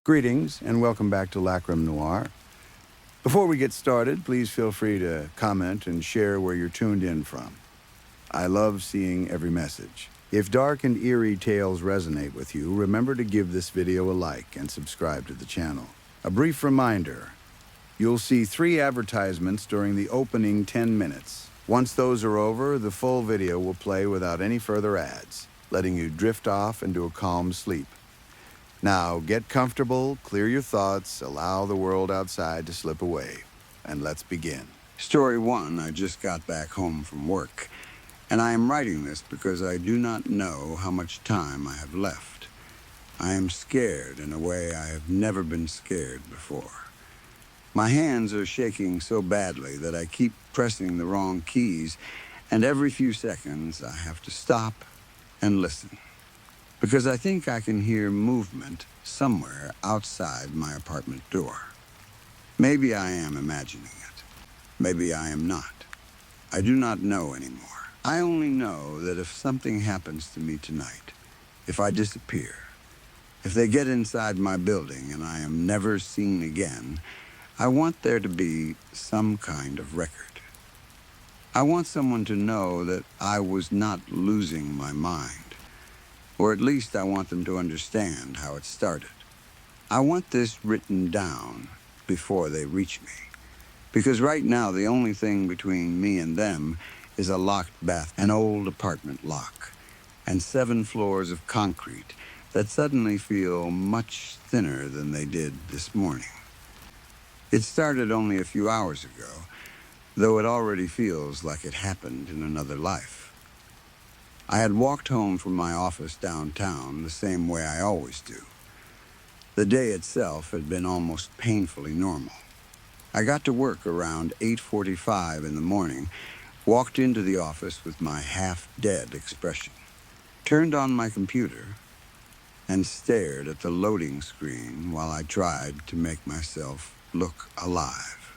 Greetings and welcome back to Lacrim Noir. Before we get started, please feel free to comment and share where you're tuned in from. I love seeing every message. If dark and eerie tales resonate with you, remember to give this video a like and subscribe to the channel. A brief reminder, you'll see 3 advertisements during the opening 10 minutes. Once those are over, the full video will play without any further ads, letting you drift off into a calm sleep. Now, get comfortable, clear your thoughts, allow the world outside to slip away, and let's begin. Story 1, I just got back home from work, and I am writing this because I do not know how much time I have left. I am scared in a way I have never been scared before. My hands are shaking so badly that I keep pressing the wrong keys, and every few seconds I have to stop and listen. Because I think I can hear movement somewhere outside my apartment door. Maybe I am imagining it. Maybe I am not. I do not know anymore. I only know that if something happens to me tonight, if I disappear, if they get inside my building and I am never seen again, I want there to be some kind of record. I want someone to know that I was not losing my mind. Or at least I want them to understand how it started. I want this written down before they reach me. Because right now, the only thing between me and them is a locked bath, an old apartment lock, and 7 floors of concrete that suddenly feel much thinner than they did this morning. It started only a few hours ago, though it already feels like it happened in another life. I had walked home from my office downtown the same way I always do. The day itself had been almost painfully normal. I got to work around 8:45 in the morning, walked into the office with my half-dead expression, turned on my computer, and stared at the loading screen while I tried to make myself look alive.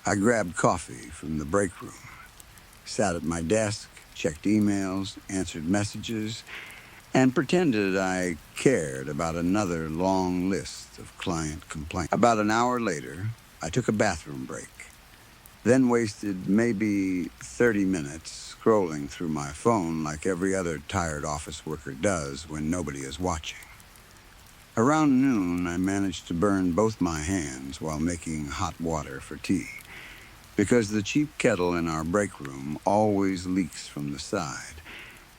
I grabbed coffee from the break room, sat at my desk, checked emails, answered messages, and pretended I cared about another long list of client complaints. About an hour later, I took a bathroom break, then wasted maybe 30 minutes scrolling through my phone like every other tired office worker does when nobody is watching. Around noon, I managed to burn both my hands while making hot water for tea, because the cheap kettle in our break room always leaks from the side.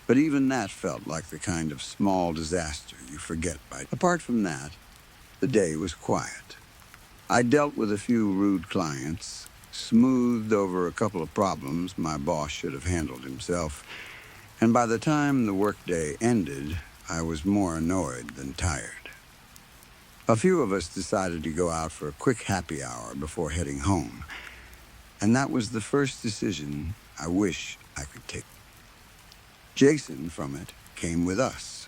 But even that felt like the kind of small disaster you forget by. Apart from that, the day was quiet. I dealt with a few rude clients, smoothed over a couple of problems my boss should have handled himself, and by the time the workday ended, I was more annoyed than tired. A few of us decided to go out for a quick happy hour before heading home, and that was the first decision I wish I could take. Jason from it came with us.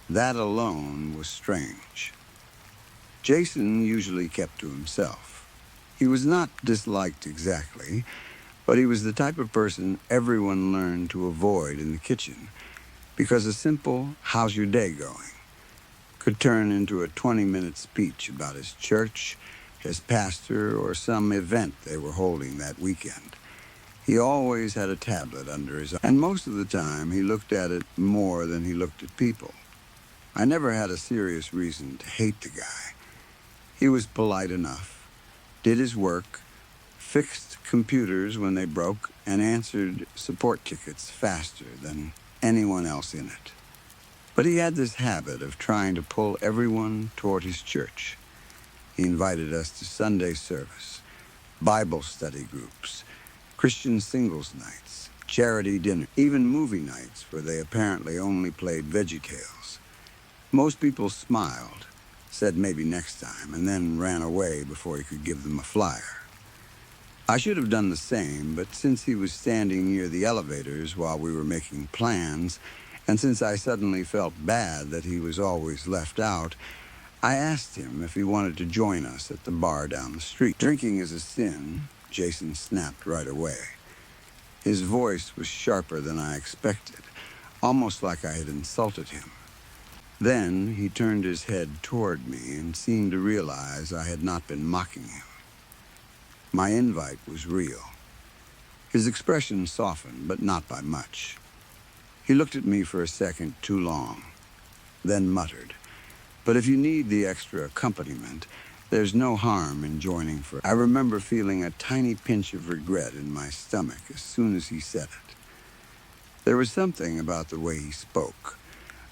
That alone was strange. Jason usually kept to himself. He was not disliked exactly, but he was the type of person everyone learned to avoid in the kitchen, because a simple, "How's your day going?" could turn into a 20-minute speech about his church, his pastor, or some event they were holding that weekend. He always had a tablet under his arm, and most of the time he looked at it more than he looked at people. I never had a serious reason to hate the guy. He was polite enough, did his work, fixed computers when they broke, and answered support tickets faster than anyone else in it. But he had this habit of trying to pull everyone toward his church. He invited us to Sunday service, Bible study groups, Christian singles nights, charity dinner, even movie nights where they apparently only played VeggieTales. Most people smiled, said maybe next time, and then ran away before he could give them a flyer. I should have done the same, but since he was standing near the elevators while we were making plans, and since I suddenly felt bad that he was always left out, I asked him if he wanted to join us at the bar down the street. Drinking is a sin, Jason snapped right away. His voice was sharper than I expected, almost like I had insulted him. Then he turned his head toward me and seemed to realize I had not been mocking him. My invite was real. His expression softened, but not by much. He looked at me for a second too long, then muttered, "But if you need the extra accompaniment, there's no harm in joining for." I remember feeling a tiny pinch of regret in my stomach as soon as he said it. There was something about the way he spoke,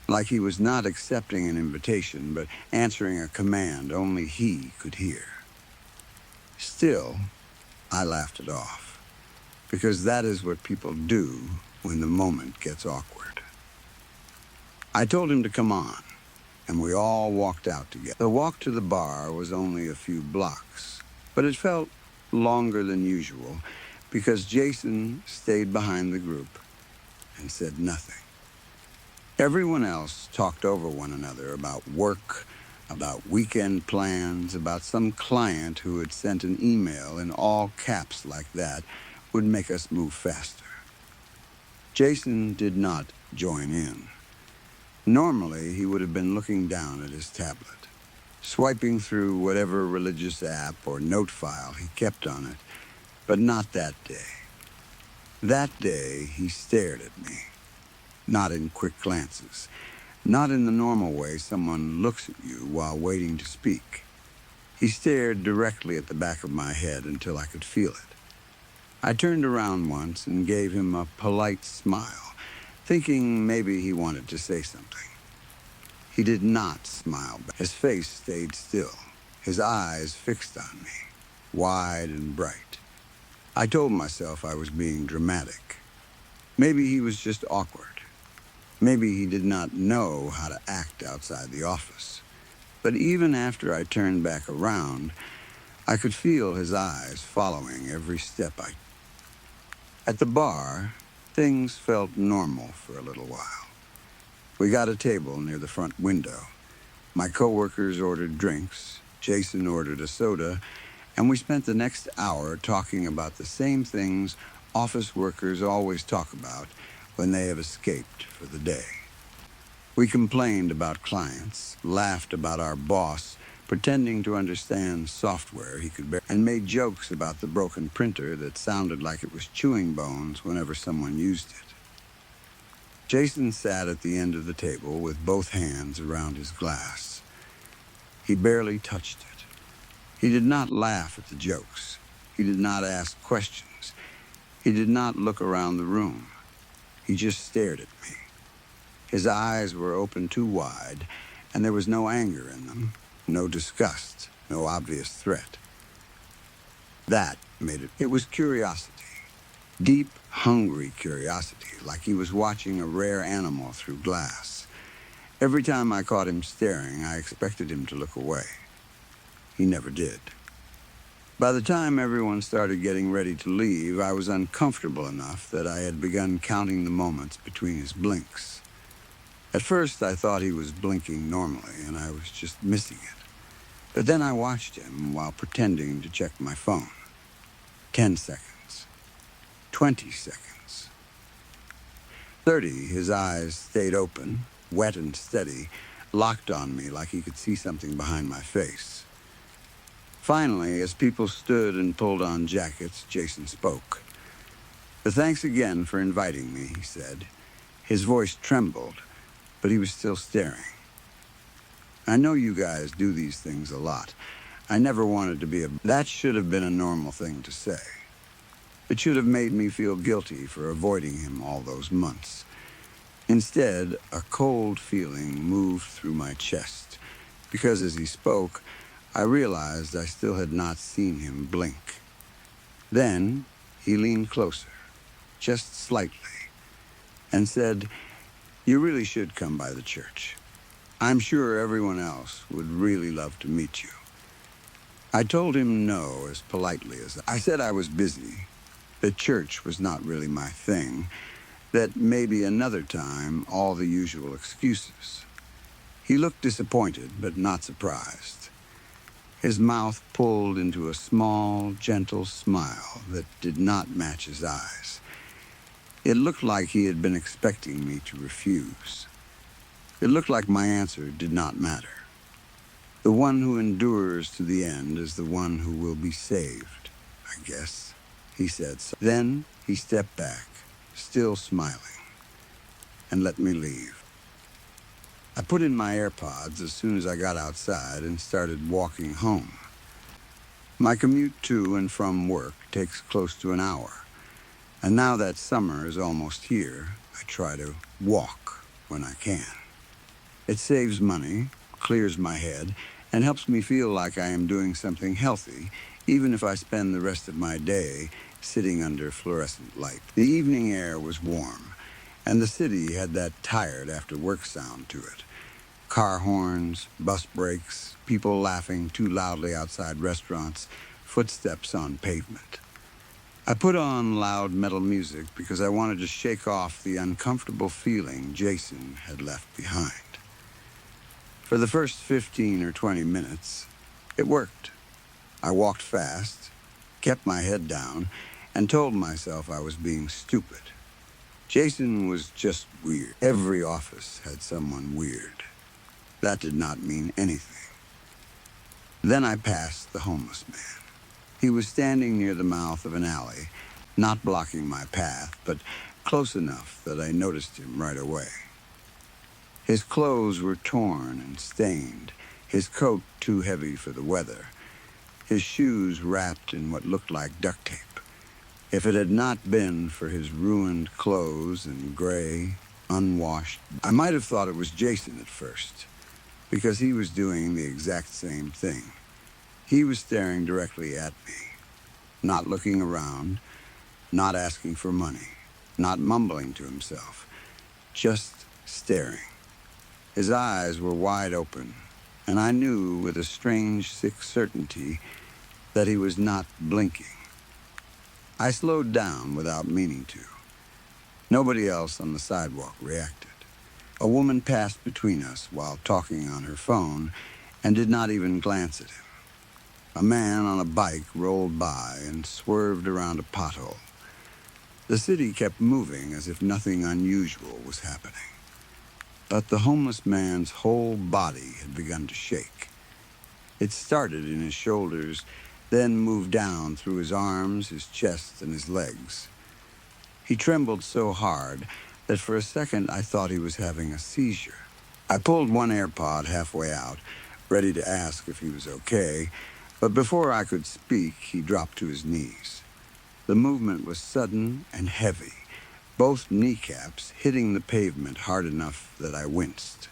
like he was not accepting an invitation, but answering a command only he could hear. Still, I laughed it off, because that is what people do when the moment gets awkward. I told him to come on, and we all walked out together. The walk to the bar was only a few blocks, but it felt longer than usual because Jason stayed behind the group and said nothing. Everyone else talked over one another about work, about weekend plans, about some client who had sent an email in all caps like that would make us move faster. Jason did not join in. Normally, he would have been looking down at his tablet, swiping through whatever religious app or note file he kept on it, but not that day. That day, he stared at me, not in quick glances, not in the normal way someone looks at you while waiting to speak. He stared directly at the back of my head until I could feel it. I turned around once and gave him a polite smile, thinking maybe he wanted to say something. He did not smile back. His face stayed still, his eyes fixed on me, wide and bright. I told myself I was being dramatic. Maybe he was just awkward. Maybe he did not know how to act outside the office. But even after I turned back around, I could feel his eyes following every step I took. At the bar, things felt normal for a little while. We got a table near the front window. My coworkers ordered drinks, Jason ordered a soda, and we spent the next hour talking about the same things office workers always talk about when they have escaped for the day. We complained about clients, laughed about our boss, pretending to understand software he could bear, and made jokes about the broken printer that sounded like it was chewing bones whenever someone used it. Jason sat at the end of the table with both hands around his glass. He barely touched it. He did not laugh at the jokes. He did not ask questions. He did not look around the room. He just stared at me. His eyes were open too wide, and there was no anger in them, no disgust, no obvious threat. That made it. It was curiosity. Deep, hungry curiosity, like he was watching a rare animal through glass. Every time I caught him staring, I expected him to look away. He never did. By the time everyone started getting ready to leave, I was uncomfortable enough that I had begun counting the moments between his blinks. At first, I thought he was blinking normally, and I was just missing it. But then I watched him while pretending to check my phone. 10 seconds. 20 seconds. 30, his eyes stayed open, wet and steady, locked on me like he could see something behind my face. Finally, as people stood and pulled on jackets, Jason spoke. "Thanks again for inviting me," he said. His voice trembled, but he was still staring. "I know you guys do these things a lot. I never wanted to be a..." That should have been a normal thing to say. It should have made me feel guilty for avoiding him all those months. Instead, a cold feeling moved through my chest, because as he spoke, I realized I still had not seen him blink. Then he leaned closer, just slightly, and said, "You really should come by the church. I'm sure everyone else would really love to meet you." I told him no as politely as I said I was busy, that church was not really my thing, that maybe another time, all the usual excuses. He looked disappointed, but not surprised. His mouth pulled into a small, gentle smile that did not match his eyes. It looked like he had been expecting me to refuse. It looked like my answer did not matter. The one who endures to the end is the one who will be saved, I guess, he said. Then he stepped back, still smiling, and let me leave. I put in my AirPods as soon as I got outside and started walking home. My commute to and from work takes close to an hour, and now that summer is almost here, I try to walk when I can. It saves money, clears my head, and helps me feel like I am doing something healthy, even if I spend the rest of my day sitting under fluorescent light. The evening air was warm, and the city had that tired after work sound to it. Car horns, bus brakes, people laughing too loudly outside restaurants, footsteps on pavement. I put on loud metal music because I wanted to shake off the uncomfortable feeling Jason had left behind. For the first 15 or 20 minutes, it worked. I walked fast, kept my head down, and told myself I was being stupid. Jason was just weird. Every office had someone weird. That did not mean anything. Then I passed the homeless man. He was standing near the mouth of an alley, not blocking my path, but close enough that I noticed him right away. His clothes were torn and stained, his coat too heavy for the weather, his shoes wrapped in what looked like duct tape. If it had not been for his ruined clothes and gray, unwashed, I might have thought it was Jason at first, because he was doing the exact same thing. He was staring directly at me, not looking around, not asking for money, not mumbling to himself, just staring. His eyes were wide open, and I knew with a strange, sick certainty that he was not blinking. I slowed down without meaning to. Nobody else on the sidewalk reacted. A woman passed between us while talking on her phone and did not even glance at him. A man on a bike rolled by and swerved around a pothole. The city kept moving as if nothing unusual was happening. But the homeless man's whole body had begun to shake. It started in his shoulders, then moved down through his arms, his chest, and his legs. He trembled so hard that for a second I thought he was having a seizure. I pulled one AirPod halfway out, ready to ask if he was okay, but before I could speak, he dropped to his knees. The movement was sudden and heavy, both kneecaps hitting the pavement hard enough that I winced.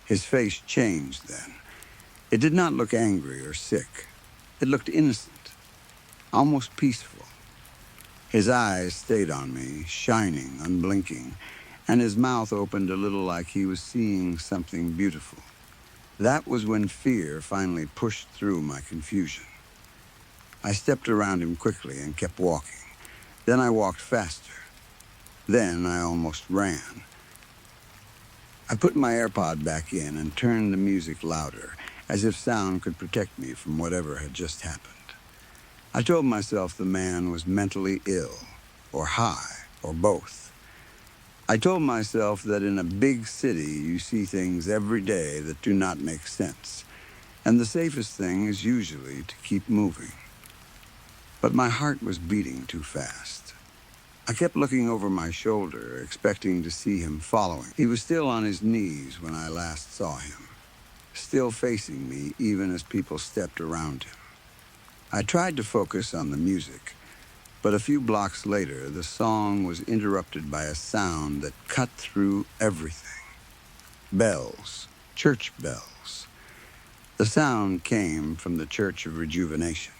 His face changed then. It did not look angry or sick. It looked innocent, almost peaceful. His eyes stayed on me, shining, unblinking, and his mouth opened a little like he was seeing something beautiful. That was when fear finally pushed through my confusion. I stepped around him quickly and kept walking. Then I walked faster. Then I almost ran. I put my AirPod back in and turned the music louder, as if sound could protect me from whatever had just happened. I told myself the man was mentally ill, or high, or both. I told myself that in a big city you see things every day that do not make sense, and the safest thing is usually to keep moving. But my heart was beating too fast. I kept looking over my shoulder, expecting to see him following. He was still on his knees when I last saw him, still facing me even as people stepped around him. I tried to focus on the music, but a few blocks later, the song was interrupted by a sound that cut through everything. Bells, church bells. The sound came from the Church of Rejuvenation.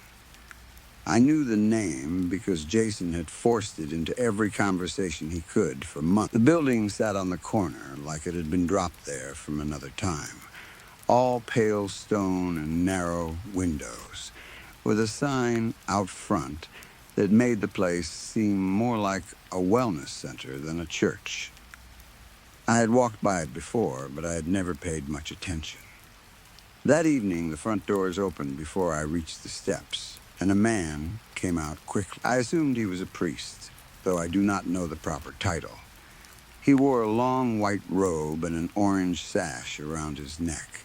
I knew the name because Jason had forced it into every conversation he could for months. The building sat on the corner like it had been dropped there from another time. All pale stone and narrow windows, with a sign out front that made the place seem more like a wellness center than a church. I had walked by it before, but I had never paid much attention. That evening, the front doors opened before I reached the steps, and a man came out quickly. I assumed he was a priest, though I do not know the proper title. He wore a long white robe and an orange sash around his neck.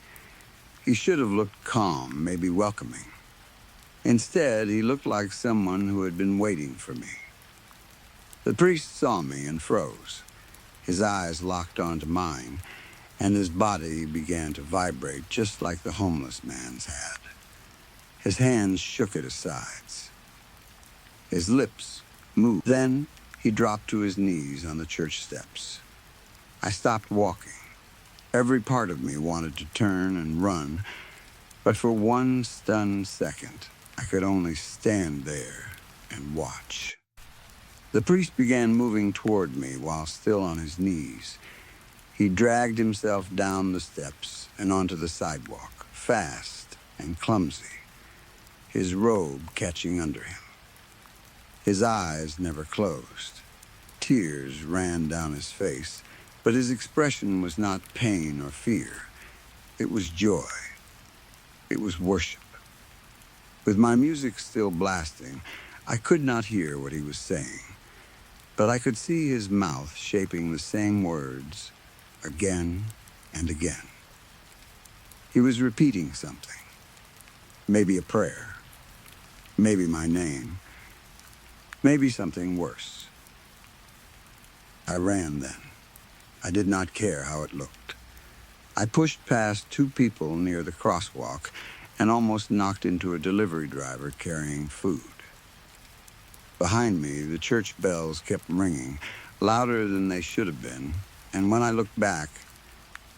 He should have looked calm, maybe welcoming. Instead, he looked like someone who had been waiting for me. The priest saw me and froze. His eyes locked onto mine, and his body began to vibrate just like the homeless man's had. His hands shook at his sides. His lips moved. Then he dropped to his knees on the church steps. I stopped walking. Every part of me wanted to turn and run, but for one stunned second, I could only stand there and watch. The priest began moving toward me while still on his knees. He dragged himself down the steps and onto the sidewalk, fast and clumsy, his robe catching under him. His eyes never closed. Tears ran down his face, but his expression was not pain or fear. It was joy. It was worship. With my music still blasting, I could not hear what he was saying, but I could see his mouth shaping the same words again and again. He was repeating something. Maybe a prayer. Maybe my name. Maybe something worse. I ran then. I did not care how it looked. I pushed past two people near the crosswalk and almost knocked into a delivery driver carrying food. Behind me, the church bells kept ringing, louder than they should have been, and when I looked back,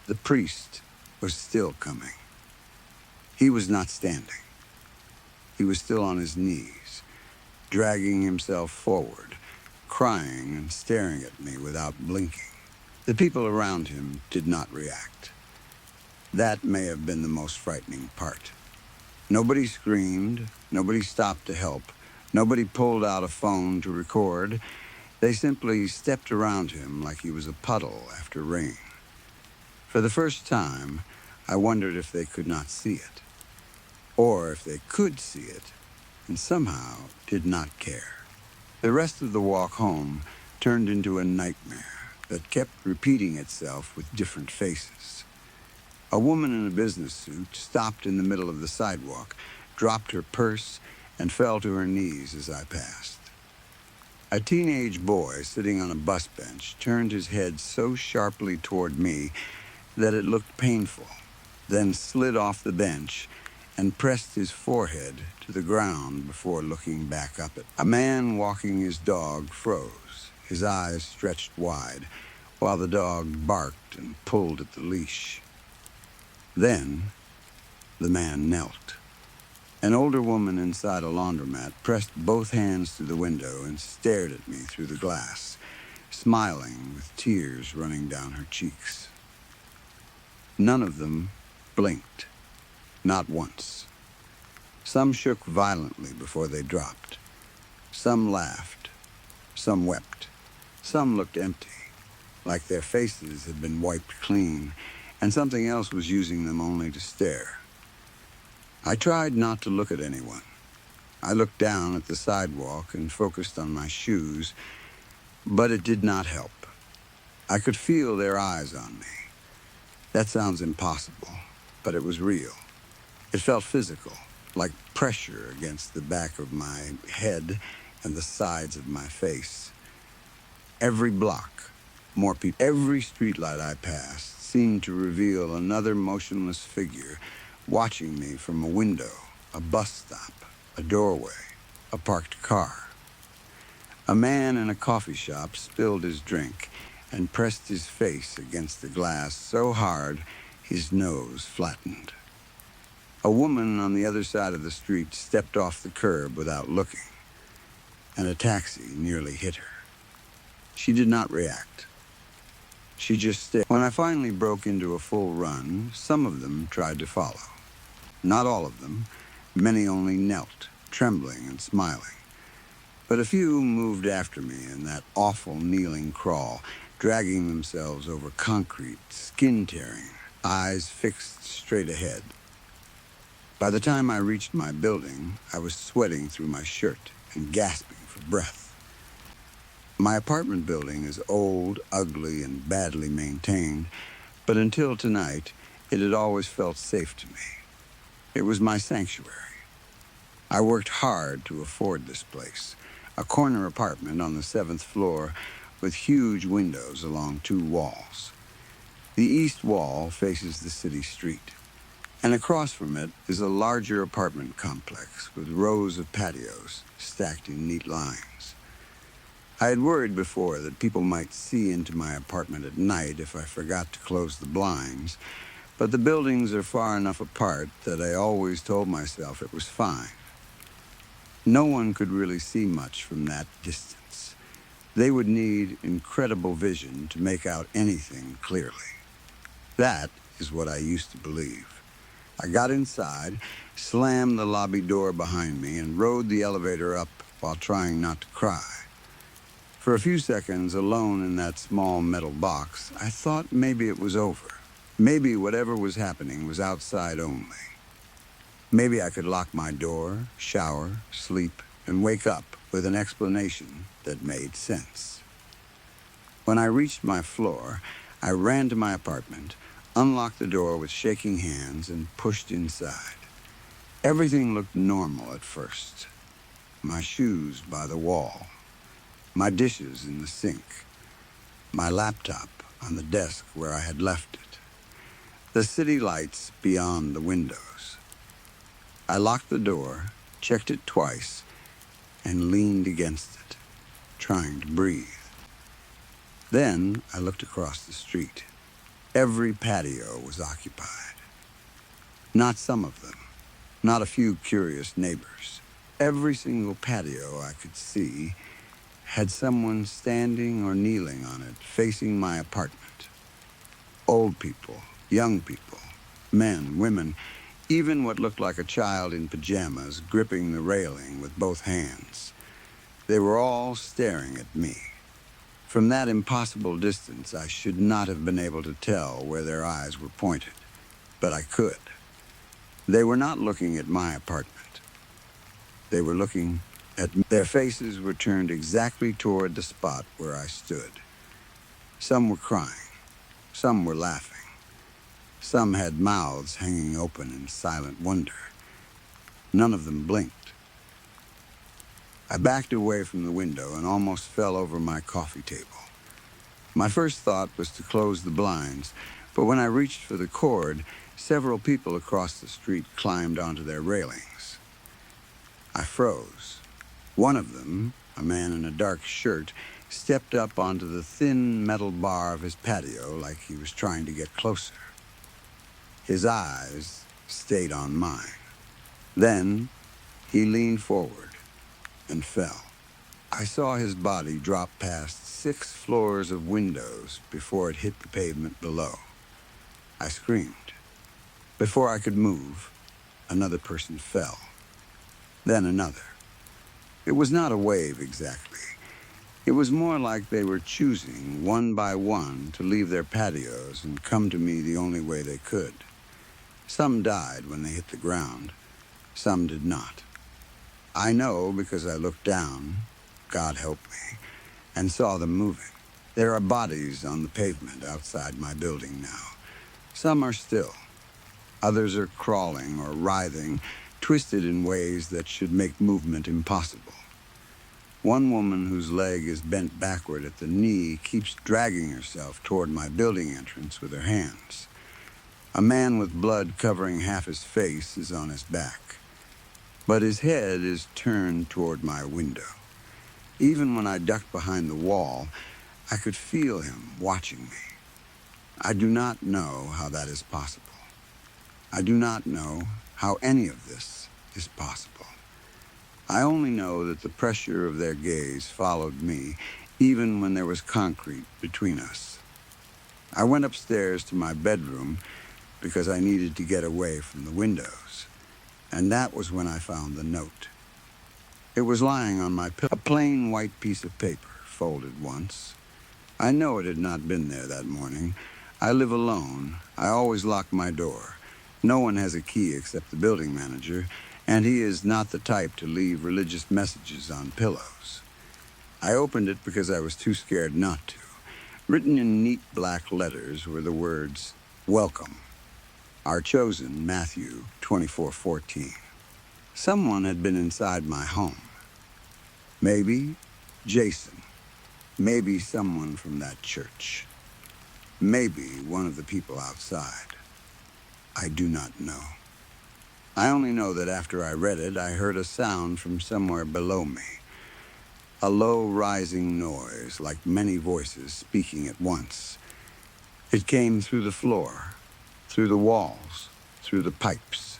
the priest was still coming. He was not standing. He was still on his knees, dragging himself forward, crying and staring at me without blinking. The people around him did not react. That may have been the most frightening part. Nobody screamed, nobody stopped to help, nobody pulled out a phone to record. They simply stepped around him like he was a puddle after rain. For the first time, I wondered if they could not see it, or if they could see it and somehow did not care. The rest of the walk home turned into a nightmare that kept repeating itself with different faces. A woman in a business suit stopped in the middle of the sidewalk, dropped her purse, and fell to her knees as I passed. A teenage boy sitting on a bus bench turned his head so sharply toward me that it looked painful, then slid off the bench and pressed his forehead to the ground before looking back up at me. A man walking his dog froze, his eyes stretched wide, while the dog barked and pulled at the leash. Then, the man knelt. An older woman inside a laundromat pressed both hands through the window and stared at me through the glass, smiling with tears running down her cheeks. None of them blinked, not once. Some shook violently before they dropped. Some laughed. Some wept. Some looked empty, like their faces had been wiped clean, and something else was using them only to stare. I tried not to look at anyone. I looked down at the sidewalk and focused on my shoes, but it did not help. I could feel their eyes on me. That sounds impossible, but it was real. It felt physical, like pressure against the back of my head and the sides of my face. Every block, more people, every streetlight I passed seemed to reveal another motionless figure watching me from a window, a bus stop, a doorway, a parked car. A man in a coffee shop spilled his drink and pressed his face against the glass so hard his nose flattened. A woman on the other side of the street stepped off the curb without looking, and a taxi nearly hit her. She did not react. She just stared. When I finally broke into a full run, some of them tried to follow. Not all of them. Many only knelt, trembling and smiling. But a few moved after me in that awful kneeling crawl, dragging themselves over concrete, skin-tearing, eyes fixed straight ahead. By the time I reached my building, I was sweating through my shirt and gasping for breath. My apartment building is old, ugly, and badly maintained, but until tonight, it had always felt safe to me. It was my sanctuary. I worked hard to afford this place, a corner apartment on the 7th floor with huge windows along 2 walls. The east wall faces the city street, and across from it is a larger apartment complex with rows of patios stacked in neat lines. I had worried before that people might see into my apartment at night if I forgot to close the blinds, but the buildings are far enough apart that I always told myself it was fine. No one could really see much from that distance. They would need incredible vision to make out anything clearly. That is what I used to believe. I got inside, slammed the lobby door behind me, and rode the elevator up while trying not to cry. For a few seconds, alone in that small metal box, I thought maybe it was over. Maybe whatever was happening was outside only. Maybe I could lock my door, shower, sleep, and wake up with an explanation that made sense. When I reached my floor, I ran to my apartment, unlocked the door with shaking hands, and pushed inside. Everything looked normal at first. My shoes by the wall, my dishes in the sink, my laptop on the desk where I had left it, the city lights beyond the windows. I locked the door, checked it twice, and leaned against it, trying to breathe. Then I looked across the street. Every patio was occupied. Not some of them, not a few curious neighbors. Every single patio I could see had someone standing or kneeling on it, facing my apartment. Old people, young people, men, women, even what looked like a child in pajamas gripping the railing with both hands. They were all staring at me. From that impossible distance, I should not have been able to tell where their eyes were pointed, but I could. They were not looking at my apartment. They were looking at me. Their faces were turned exactly toward the spot where I stood. Some were crying. Some were laughing. Some had mouths hanging open in silent wonder. None of them blinked. I backed away from the window and almost fell over my coffee table. My first thought was to close the blinds, but when I reached for the cord, several people across the street climbed onto their railings. I froze. One of them, a man in a dark shirt, stepped up onto the thin metal bar of his patio like he was trying to get closer. His eyes stayed on mine. Then he leaned forward and fell. I saw his body drop past 6 floors of windows before it hit the pavement below. I screamed. Before I could move, another person fell. Then another. It was not a wave exactly. It was more like they were choosing, one by one, to leave their patios and come to me the only way they could. Some died when they hit the ground. Some did not. I know because I looked down, God help me, and saw them moving. There are bodies on the pavement outside my building now. Some are still. Others are crawling or writhing, twisted in ways that should make movement impossible. One woman whose leg is bent backward at the knee keeps dragging herself toward my building entrance with her hands. A man with blood covering half his face is on his back, but his head is turned toward my window. Even when I ducked behind the wall, I could feel him watching me. I do not know how that is possible. I do not know how any of this is possible. I only know that the pressure of their gaze followed me, even when there was concrete between us. I went upstairs to my bedroom because I needed to get away from the windows, and that was when I found the note. It was lying on my pillow, a plain white piece of paper, folded once. I know it had not been there that morning. I live alone. I always lock my door. No one has a key except the building manager, and he is not the type to leave religious messages on pillows. I opened it because I was too scared not to. Written in neat black letters were the words, "Welcome, our chosen Matthew 24:14. Someone had been inside my home. Maybe Jason. Maybe someone from that church. Maybe one of the people outside. I do not know. I only know that after I read it, I heard a sound from somewhere below me. A low rising noise, like many voices speaking at once. It came through the floor, through the walls, through the pipes.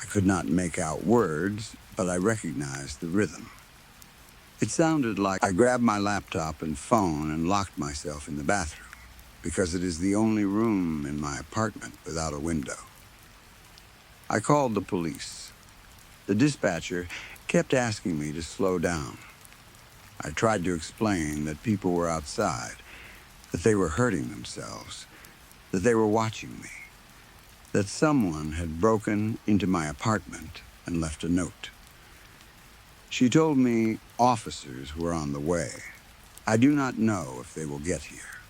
I could not make out words, but I recognized the rhythm. It sounded like I grabbed my laptop and phone and locked myself in the bathroom, because it is the only room in my apartment without a window. I called the police. The dispatcher kept asking me to slow down. I tried to explain that people were outside, that they were hurting themselves, that they were watching me, that someone had broken into my apartment and left a note. She told me officers were on the way. I do not know if they will get here.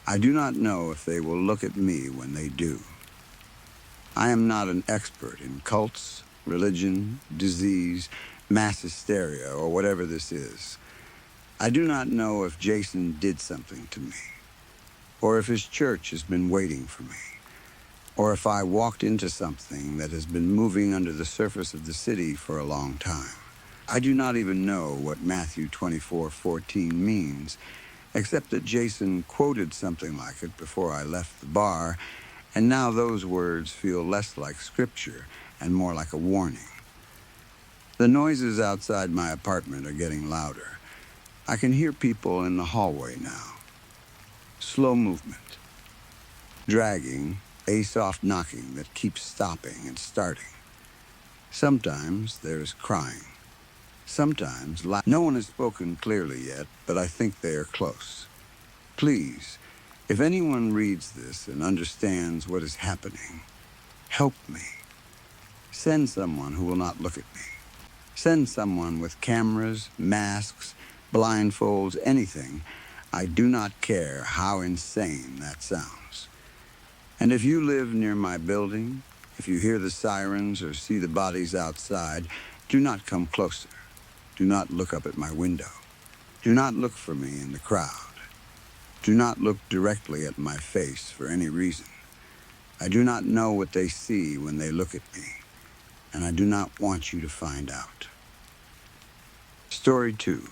I do not know if they will look at me when they do. I am not an expert in cults, religion, disease, mass hysteria, or whatever this is. I do not know if Jason did something to me, or if his church has been waiting for me, or if I walked into something that has been moving under the surface of the city for a long time. I do not even know what Matthew 24:14 means, except that Jason quoted something like it before I left the bar, and now those words feel less like scripture and more like a warning. The noises outside my apartment are getting louder. I can hear people in the hallway now. Slow movement. Dragging, a soft knocking that keeps stopping and starting. Sometimes there's crying. Sometimes no one has spoken clearly yet, but I think they are close. Please, if anyone reads this and understands what is happening, help me. Send someone who will not look at me. Send someone with cameras, masks, blindfolds, anything. I do not care how insane that sounds. And if you live near my building, if you hear the sirens or see the bodies outside, do not come closer. Do not look up at my window. Do not look for me in the crowd. Do not look directly at my face for any reason. I do not know what they see when they look at me, and I do not want you to find out. Story 2.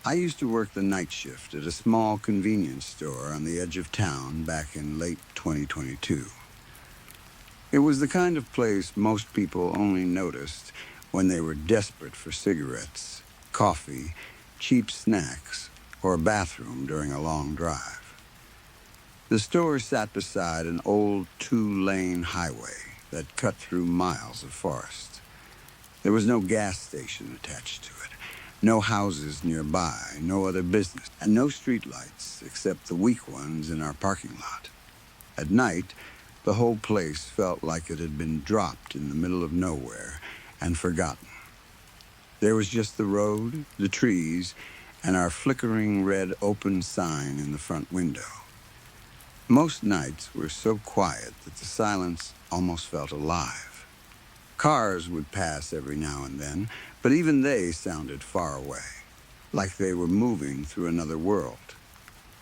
I used to work the night shift at a small convenience store on the edge of town back in late 2022. It was the kind of place most people only noticed when they were desperate for cigarettes, coffee, cheap snacks, or a bathroom during a long drive. The store sat beside an old 2-lane highway that cut through miles of forest. There was no gas station attached to it, no houses nearby, no other business, and no streetlights except the weak ones in our parking lot. At night, the whole place felt like it had been dropped in the middle of nowhere and forgotten. There was just the road, the trees, and our flickering red open sign in the front window. Most nights were so quiet that the silence almost felt alive. Cars would pass every now and then, but even they sounded far away, like they were moving through another world.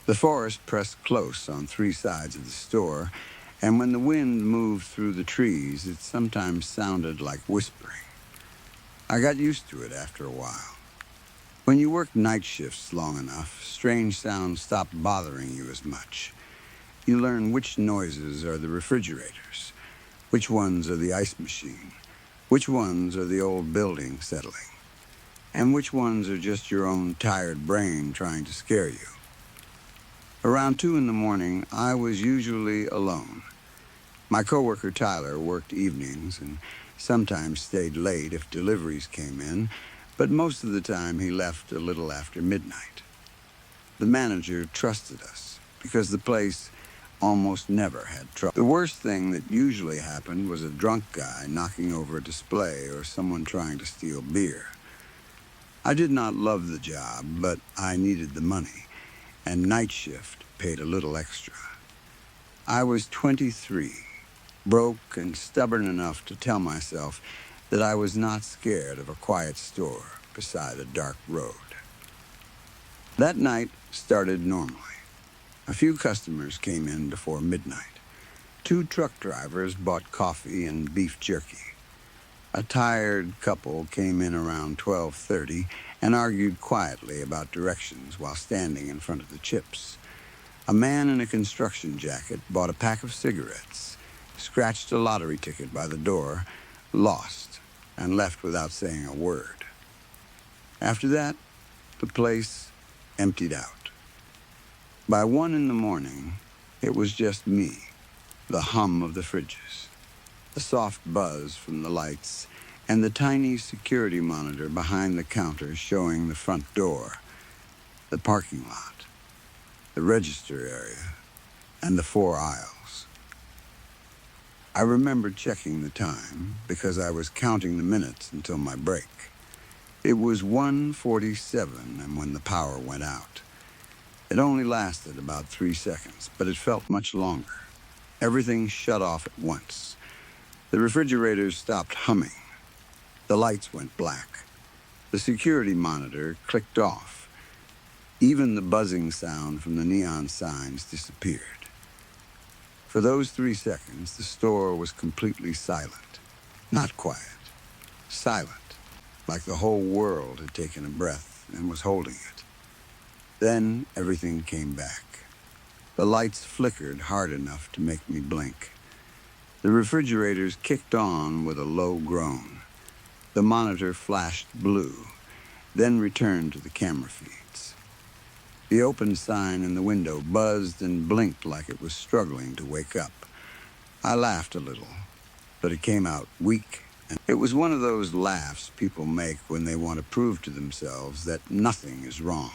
The forest pressed close on 3 sides of the store, and when the wind moved through the trees, it sometimes sounded like whispering. I got used to it after a while. When you work night shifts long enough, strange sounds stop bothering you as much. You learn which noises are the refrigerators, which ones are the ice machine, which ones are the old building settling, and which ones are just your own tired brain trying to scare you. Around 2 in the morning, I was usually alone. My coworker Tyler worked evenings and sometimes stayed late if deliveries came in, but most of the time he left a little after midnight. The manager trusted us because the place almost never had trouble. The worst thing that usually happened was a drunk guy knocking over a display or someone trying to steal beer. I did not love the job, but I needed the money, and night shift paid a little extra. I was 23, broke and stubborn enough to tell myself that I was not scared of a quiet store beside a dark road. That night started normally. A few customers came in before midnight. 2 truck drivers bought coffee and beef jerky. A tired couple came in around 12:30 and argued quietly about directions while standing in front of the chips. A man in a construction jacket bought a pack of cigarettes, scratched a lottery ticket by the door, lost, and left without saying a word. After that, the place emptied out. By 1 in the morning, it was just me, the hum of the fridges, the soft buzz from the lights, and the tiny security monitor behind the counter showing the front door, the parking lot, the register area, and the 4 aisles. I remember checking the time because I was counting the minutes until my break. It was 1:47 and when the power went out. It only lasted about 3 seconds, but it felt much longer. Everything shut off at once. The refrigerators stopped humming. The lights went black. The security monitor clicked off. Even the buzzing sound from the neon signs disappeared. For those 3 seconds, the store was completely silent. Not quiet. Silent, like the whole world had taken a breath and was holding it. Then everything came back. The lights flickered hard enough to make me blink. The refrigerators kicked on with a low groan. The monitor flashed blue, then returned to the camera feeds. The open sign in the window buzzed and blinked like it was struggling to wake up. I laughed a little, but it came out weak. And it was one of those laughs people make when they want to prove to themselves that nothing is wrong.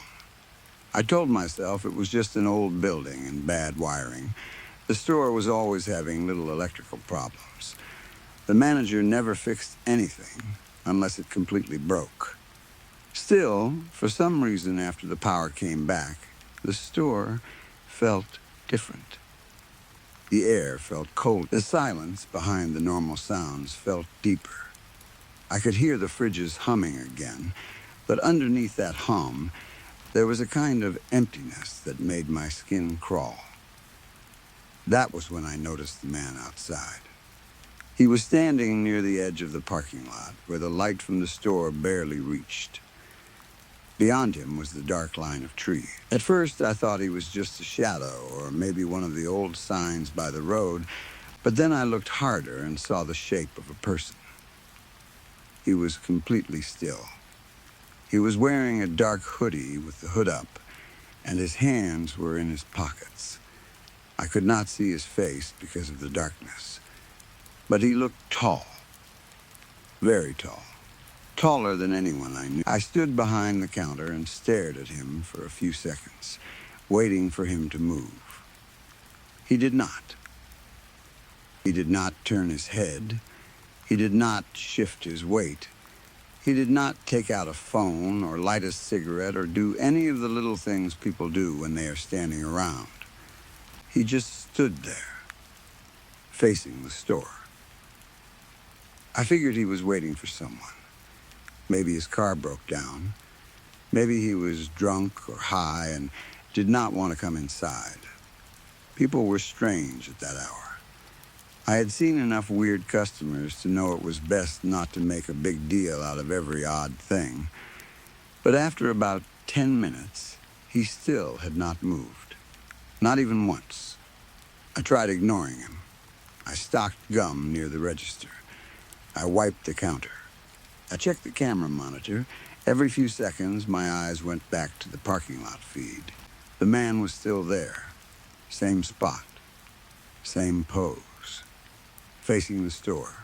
I told myself it was just an old building and bad wiring. The store was always having little electrical problems. The manager never fixed anything unless it completely broke. Still, for some reason after the power came back, the store felt different. The air felt cold. The silence behind the normal sounds felt deeper. I could hear the fridges humming again, but underneath that hum, there was a kind of emptiness that made my skin crawl. That was when I noticed the man outside. He was standing near the edge of the parking lot, where the light from the store barely reached. Beyond him was the dark line of trees. At first, I thought he was just a shadow, or maybe one of the old signs by the road, but then I looked harder and saw the shape of a person. He was completely still. He was wearing a dark hoodie with the hood up, and his hands were in his pockets. I could not see his face because of the darkness, but he looked tall, very tall. Taller than anyone I knew. I stood behind the counter and stared at him for a few seconds, waiting for him to move. He did not. He did not turn his head. He did not shift his weight. He did not take out a phone or light a cigarette or do any of the little things people do when they are standing around. He just stood there, facing the store. I figured he was waiting for someone. Maybe his car broke down. Maybe he was drunk or high and did not want to come inside. People were strange at that hour. I had seen enough weird customers to know it was best not to make a big deal out of every odd thing. But after about 10 minutes, he still had not moved. Not even once. I tried ignoring him. I stocked gum near the register. I wiped the counter. I checked the camera monitor. Every few seconds, my eyes went back to the parking lot feed. The man was still there. Same spot. Same pose. Facing the store.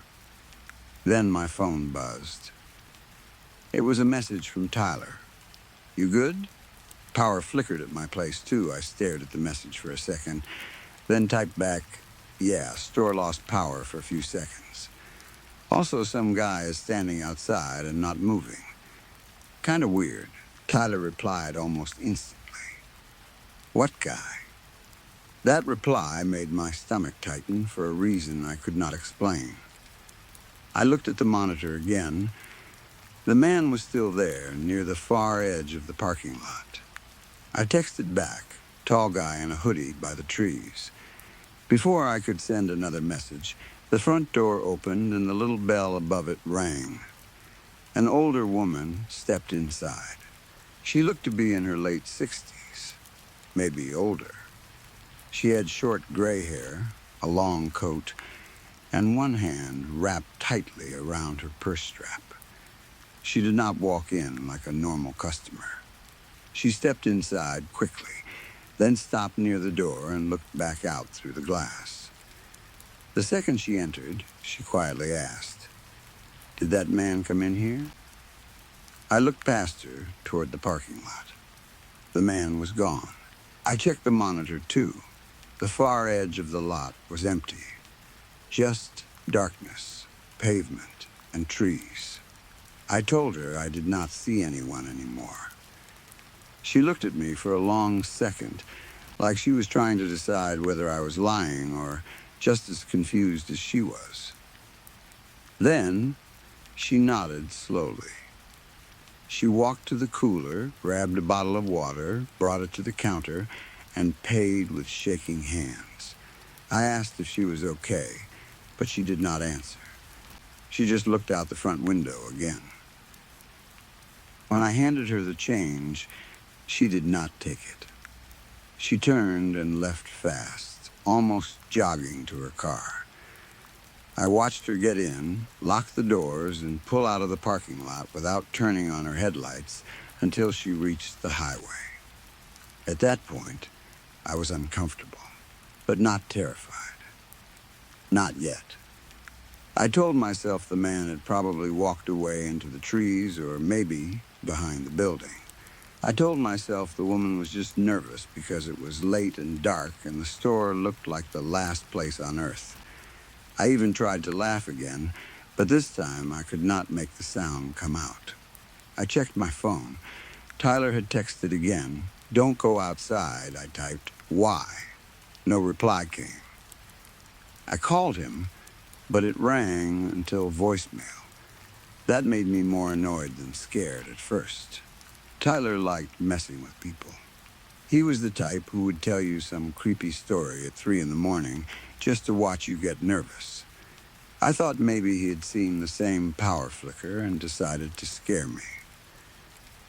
Then my phone buzzed. It was a message from Tyler. You good? Power flickered at my place, too. I stared at the message for a second, then typed back, yeah, store lost power for a few seconds. Also, some guy is standing outside and not moving. Kind of weird. Tyler replied almost instantly. What guy? That reply made my stomach tighten for a reason I could not explain. I looked at the monitor again. The man was still there, near the far edge of the parking lot. I texted back, tall guy in a hoodie by the trees. Before I could send another message, the front door opened and the little bell above it rang. An older woman stepped inside. She looked to be in her late 60s, maybe older. She had short gray hair, a long coat, and one hand wrapped tightly around her purse strap. She did not walk in like a normal customer. She stepped inside quickly, then stopped near the door and looked back out through the glass. The second she entered, she quietly asked, "Did that man come in here?" I looked past her toward the parking lot. The man was gone. I checked the monitor too. The far edge of the lot was empty. Just darkness, pavement, and trees. I told her I did not see anyone anymore. She looked at me for a long second, like she was trying to decide whether I was lying or just as confused as she was. Then, she nodded slowly. She walked to the cooler, grabbed a bottle of water, brought it to the counter, and paid with shaking hands. I asked if she was okay, but she did not answer. She just looked out the front window again. When I handed her the change, she did not take it. She turned and left fast, almost jogging to her car. I watched her get in, lock the doors, and pull out of the parking lot without turning on her headlights until she reached the highway. At that point, I was uncomfortable, but not terrified. Not yet. I told myself the man had probably walked away into the trees or maybe behind the building. I told myself the woman was just nervous because it was late and dark and the store looked like the last place on earth. I even tried to laugh again, but this time I could not make the sound come out. I checked my phone. Tyler had texted again. "Don't go outside," I typed. "Why?" No reply came. I called him, but it rang until voicemail. That made me more annoyed than scared at first. Tyler liked messing with people. He was the type who would tell you some creepy story at 3 in the morning just to watch you get nervous. I thought maybe he had seen the same power flicker and decided to scare me.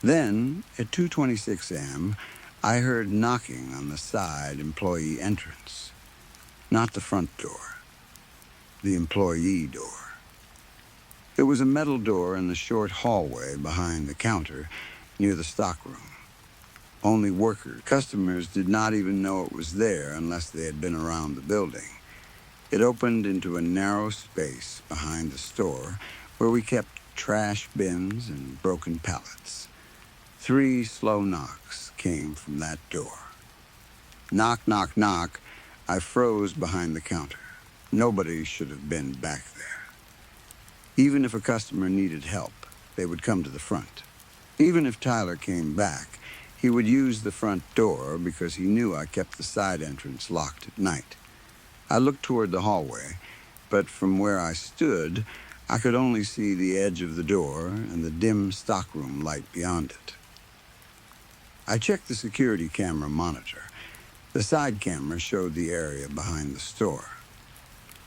Then, at 2:26 a.m., I heard knocking on the side employee entrance. Not the front door. The employee door. It was a metal door in the short hallway behind the counter near the stockroom. Only workers, customers did not even know it was there unless they had been around the building. It opened into a narrow space behind the store where we kept trash bins and broken pallets. 3 slow knocks came from that door. Knock, knock, knock. I froze behind the counter. Nobody should have been back there. Even if a customer needed help, they would come to the front. Even if Tyler came back, he would use the front door because he knew I kept the side entrance locked at night. I looked toward the hallway, but from where I stood, I could only see the edge of the door and the dim stockroom light beyond it. I checked the security camera monitor. The side camera showed the area behind the store.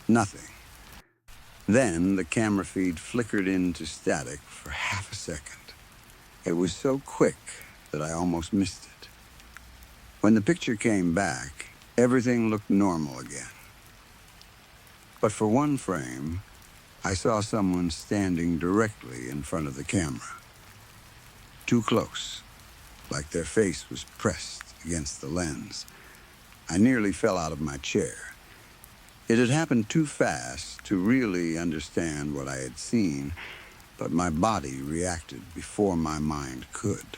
Nothing. Then the camera feed flickered into static for half a second. It was so quick that I almost missed it. When the picture came back, everything looked normal again. But for one frame, I saw someone standing directly in front of the camera. Too close, like their face was pressed against the lens. I nearly fell out of my chair. It had happened too fast to really understand what I had seen, but my body reacted before my mind could.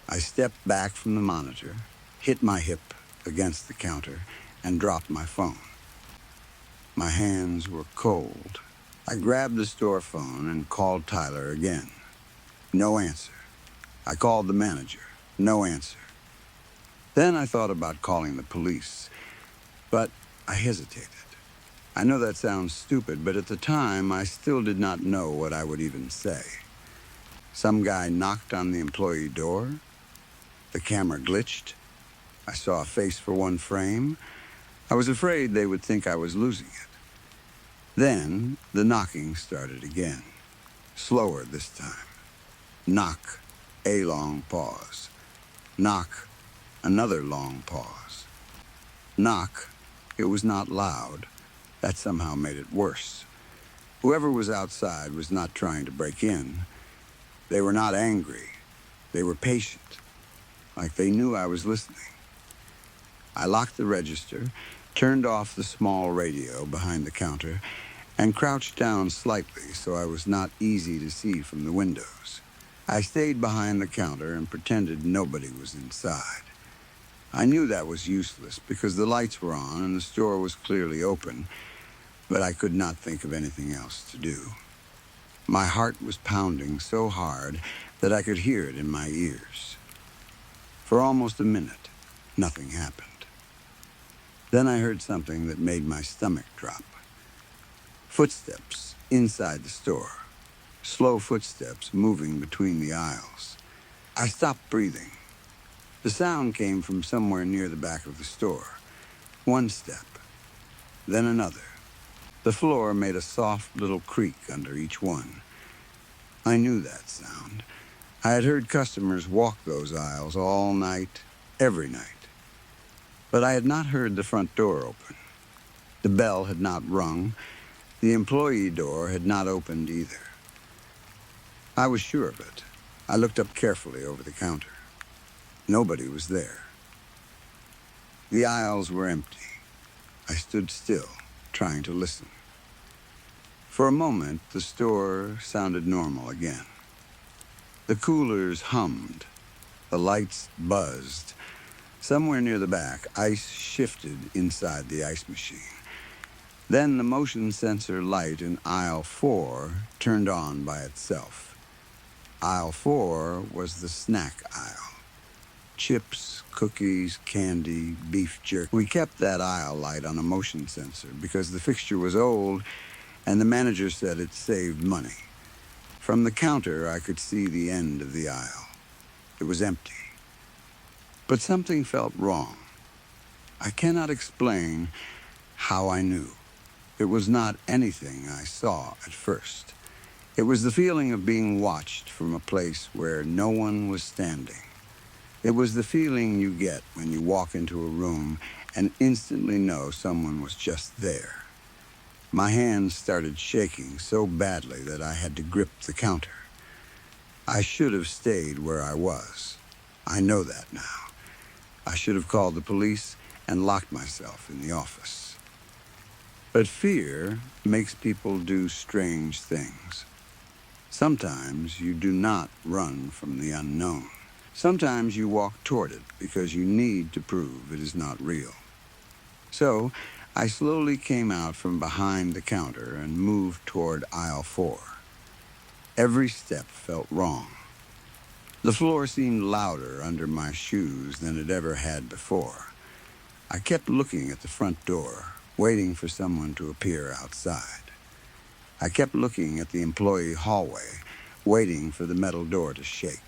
I stepped back from the monitor, hit my hip against the counter, and dropped my phone. My hands were cold. I grabbed the store phone and called Tyler again. No answer. I called the manager. No answer. Then I thought about calling the police, but I hesitated. I know that sounds stupid, but at the time, I still did not know what I would even say. Some guy knocked on the employee door. The camera glitched. I saw a face for one frame. I was afraid they would think I was losing it. Then the knocking started again. Slower this time. Knock, a long pause. Knock, another long pause. Knock, it was not loud. That somehow made it worse. Whoever was outside was not trying to break in. They were not angry. They were patient, like they knew I was listening. I locked the register, turned off the small radio behind the counter, and crouched down slightly so I was not easy to see from the windows. I stayed behind the counter and pretended nobody was inside. I knew that was useless because the lights were on and the store was clearly open, but I could not think of anything else to do. My heart was pounding so hard that I could hear it in my ears. For almost a minute, nothing happened. Then I heard something that made my stomach drop. Footsteps inside the store. Slow footsteps moving between the aisles. I stopped breathing. The sound came from somewhere near the back of the store. One step, then another. The floor made a soft little creak under each one. I knew that sound. I had heard customers walk those aisles all night, every night. But I had not heard the front door open. The bell had not rung. The employee door had not opened either. I was sure of it. I looked up carefully over the counter. Nobody was there. The aisles were empty. I stood still, trying to listen. For a moment, the store sounded normal again. The coolers hummed. The lights buzzed. Somewhere near the back, ice shifted inside the ice machine. Then the motion sensor light in aisle 4 turned on by itself. Aisle 4 was the snack aisle. Chips, cookies, candy, beef jerky. We kept that aisle light on a motion sensor because the fixture was old and the manager said it saved money. From the counter, I could see the end of the aisle. It was empty. But something felt wrong. I cannot explain how I knew. It was not anything I saw at first. It was the feeling of being watched from a place where no one was standing. It was the feeling you get when you walk into a room and instantly know someone was just there. My hands started shaking so badly that I had to grip the counter. I should have stayed where I was. I know that now. I should have called the police and locked myself in the office. But fear makes people do strange things. Sometimes you do not run from the unknown. Sometimes you walk toward it because you need to prove it is not real. So, I slowly came out from behind the counter and moved toward aisle 4. Every step felt wrong. The floor seemed louder under my shoes than it ever had before. I kept looking at the front door, waiting for someone to appear outside. I kept looking at the employee hallway, waiting for the metal door to shake.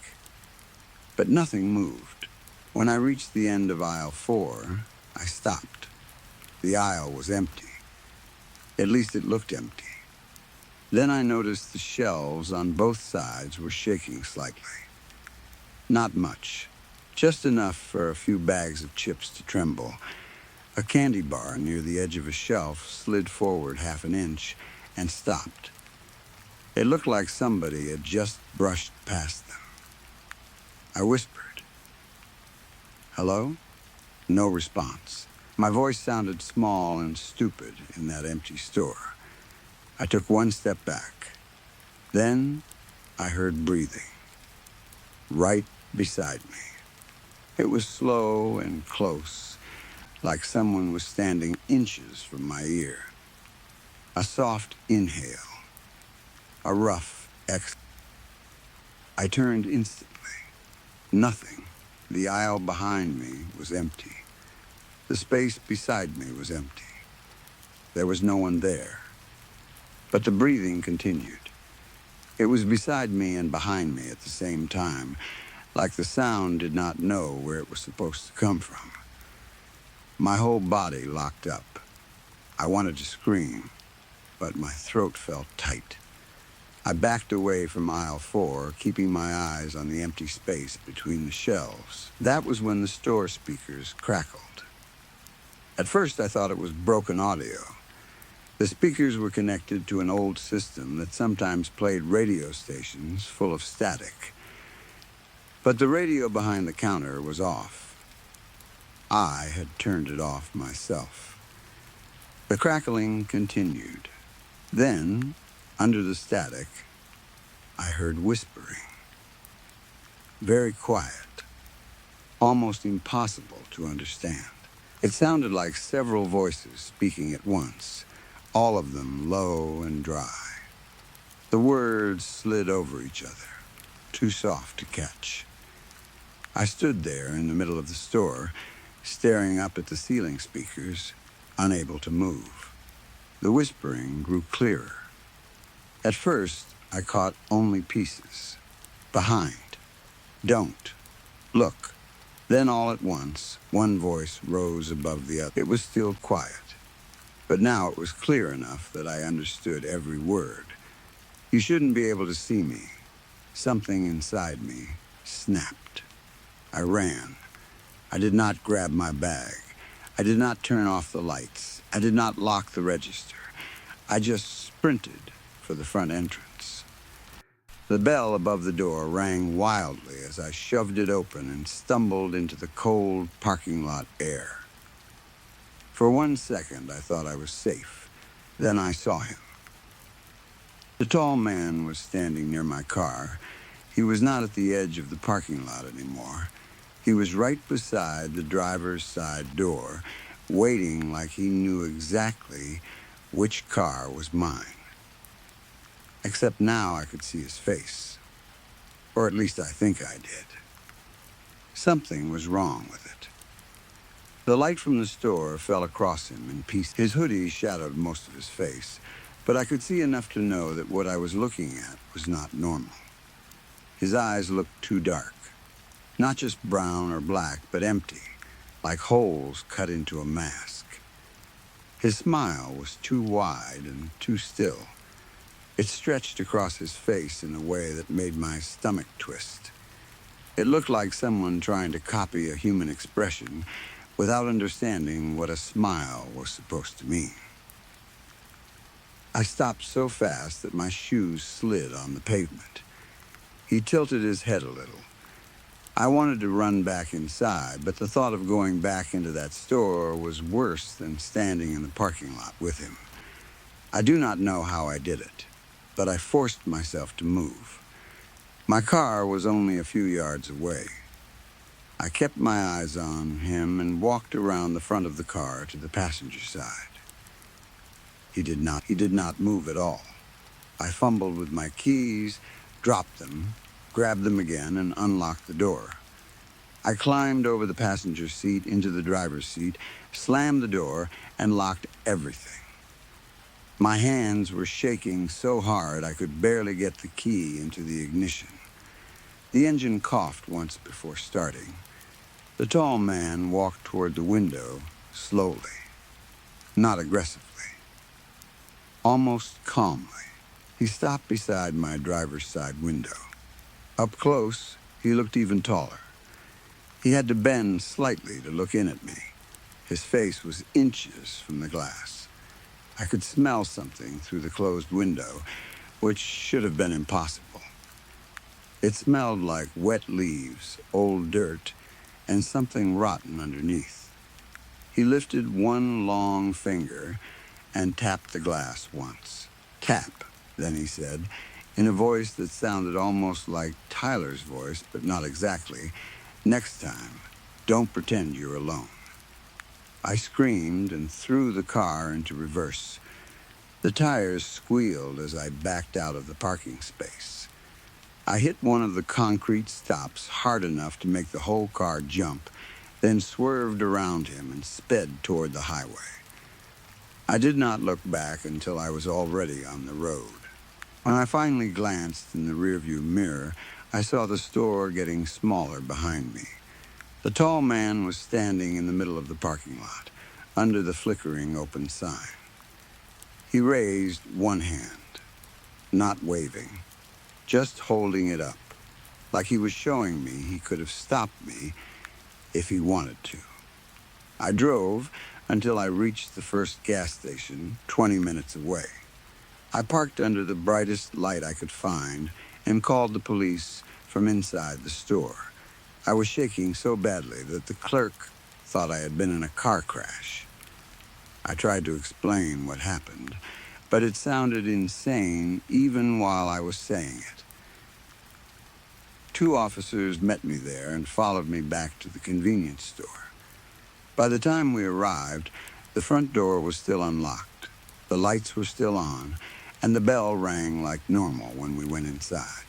But nothing moved. When I reached the end of aisle 4, I stopped. The aisle was empty. At least it looked empty. Then I noticed the shelves on both sides were shaking slightly. Not much, just enough for a few bags of chips to tremble. A candy bar near the edge of a shelf slid forward half an inch and stopped. It looked like somebody had just brushed past them. I whispered, "Hello?" No response. My voice sounded small and stupid in that empty store. I took one step back. Then I heard breathing. Right beside me. It was slow and close, like someone was standing inches from my ear. A soft inhale. A rough exhale. I turned instantly. Nothing. The aisle behind me was empty. The space beside me was empty. There was no one there. But the breathing continued. It was beside me and behind me at the same time, like the sound did not know where it was supposed to come from. My whole body locked up. I wanted to scream, but my throat felt tight. I backed away from aisle 4, keeping my eyes on the empty space between the shelves. That was when the store speakers crackled. At first, I thought it was broken audio. The speakers were connected to an old system that sometimes played radio stations full of static. But the radio behind the counter was off. I had turned it off myself. The crackling continued. Then, under the static, I heard whispering. Very quiet, almost impossible to understand. It sounded like several voices speaking at once, all of them low and dry. The words slid over each other, too soft to catch. I stood there in the middle of the store, staring up at the ceiling speakers, unable to move. The whispering grew clearer. At first, I caught only pieces. Behind. Don't. Look. Then all at once, one voice rose above the other. It was still quiet, but now it was clear enough that I understood every word. You shouldn't be able to see me. Something inside me snapped. I ran. I did not grab my bag. I did not turn off the lights. I did not lock the register. I just sprinted for the front entrance. The bell above the door rang wildly as I shoved it open and stumbled into the cold parking lot air. For 1 second, I thought I was safe. Then I saw him. The tall man was standing near my car. He was not at the edge of the parking lot anymore. He was right beside the driver's side door, waiting like he knew exactly which car was mine. Except now I could see his face. Or at least I think I did. Something was wrong with it. The light from the store fell across him in pieces. His hoodie shadowed most of his face, but I could see enough to know that what I was looking at was not normal. His eyes looked too dark. Not just brown or black, but empty, like holes cut into a mask. His smile was too wide and too still. It stretched across his face in a way that made my stomach twist. It looked like someone trying to copy a human expression without understanding what a smile was supposed to mean. I stopped so fast that my shoes slid on the pavement. He tilted his head a little. I wanted to run back inside, but the thought of going back into that store was worse than standing in the parking lot with him. I do not know how I did it, but I forced myself to move. My car was only a few yards away. I kept my eyes on him and walked around the front of the car to the passenger side. He did not move at all. I fumbled with my keys, dropped them, grabbed them again, and unlocked the door. I climbed over the passenger seat into the driver's seat, slammed the door, and locked everything. My hands were shaking so hard I could barely get the key into the ignition. The engine coughed once before starting. The tall man walked toward the window slowly, not aggressively, almost calmly. He stopped beside my driver's side window. Up close, he looked even taller. He had to bend slightly to look in at me. His face was inches from the glass. I could smell something through the closed window, which should have been impossible. It smelled like wet leaves, old dirt, and something rotten underneath. He lifted one long finger and tapped the glass once. Tap, then he said, in a voice that sounded almost like Tyler's voice, but not exactly. Next time, don't pretend you're alone. I screamed and threw the car into reverse. The tires squealed as I backed out of the parking space. I hit one of the concrete stops hard enough to make the whole car jump, then swerved around him and sped toward the highway. I did not look back until I was already on the road. When I finally glanced in the rearview mirror, I saw the store getting smaller behind me. The tall man was standing in the middle of the parking lot, under the flickering open sign. He raised one hand, not waving, just holding it up, like he was showing me he could have stopped me if he wanted to. I drove until I reached the first gas station 20 minutes away. I parked under the brightest light I could find and called the police from inside the store. I was shaking so badly that the clerk thought I had been in a car crash. I tried to explain what happened, but it sounded insane even while I was saying it. 2 officers met me there and followed me back to the convenience store. By the time we arrived, the front door was still unlocked, the lights were still on, and the bell rang like normal when we went inside.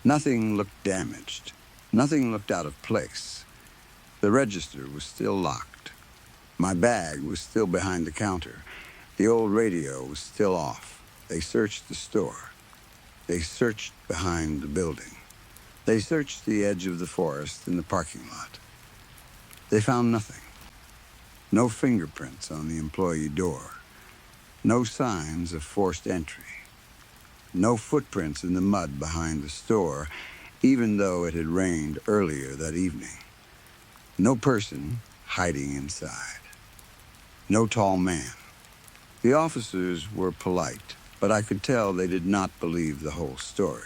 Nothing looked damaged. Nothing looked out of place. The register was still locked. My bag was still behind the counter. The old radio was still off. They searched the store. They searched behind the building. They searched the edge of the forest in the parking lot. They found nothing. No fingerprints on the employee door. No signs of forced entry. No footprints in the mud behind the store, even though it had rained earlier that evening. No person hiding inside. No tall man. The officers were polite, but I could tell they did not believe the whole story.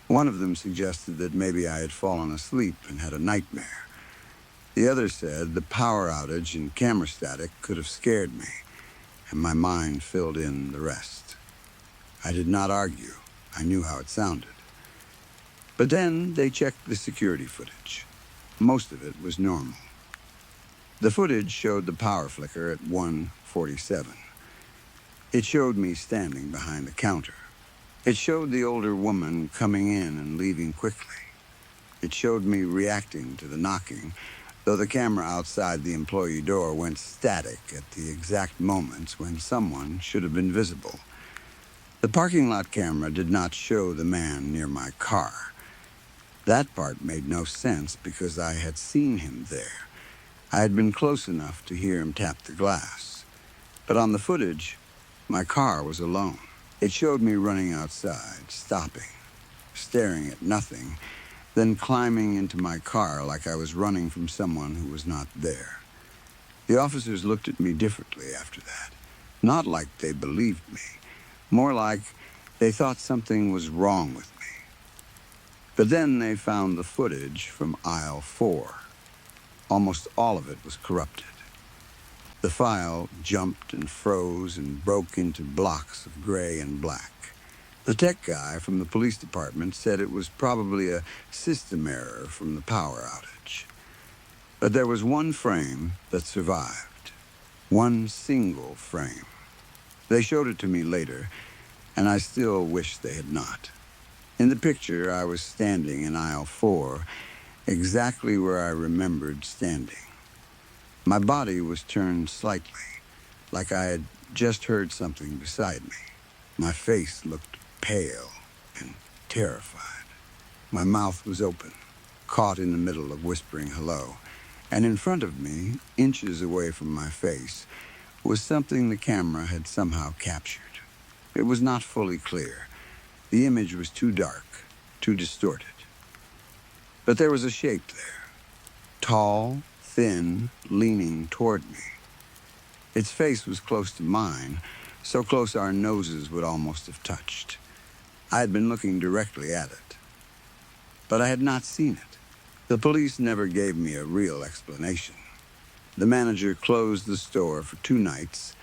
One of them suggested that maybe I had fallen asleep and had a nightmare. The other said the power outage and camera static could have scared me, and my mind filled in the rest. I did not argue. I knew how it sounded. But then they checked the security footage. Most of it was normal. The footage showed the power flicker at 1:47. It showed me standing behind the counter. It showed the older woman coming in and leaving quickly. It showed me reacting to the knocking, though the camera outside the employee door went static at the exact moments when someone should have been visible. The parking lot camera did not show the man near my car. That part made no sense because I had seen him there. I had been close enough to hear him tap the glass. But on the footage, my car was alone. It showed me running outside, stopping, staring at nothing, then climbing into my car like I was running from someone who was not there. The officers looked at me differently after that. Not like they believed me, more like they thought something was wrong with me. But then they found the footage from aisle 4. Almost all of it was corrupted. The file jumped and froze and broke into blocks of gray and black. The tech guy from the police department said it was probably a system error from the power outage. But there was one frame that survived. One single frame. They showed it to me later, and I still wish they had not. In the picture, I was standing in aisle 4, exactly where I remembered standing. My body was turned slightly, like I had just heard something beside me. My face looked pale and terrified. My mouth was open, caught in the middle of whispering hello, and in front of me, inches away from my face, was something the camera had somehow captured. It was not fully clear. The image was too dark, too distorted. But there was a shape there, tall, thin, leaning toward me. Its face was close to mine, so close our noses would almost have touched. I had been looking directly at it, but I had not seen it. The police never gave me a real explanation. The manager closed the store for 2 nights,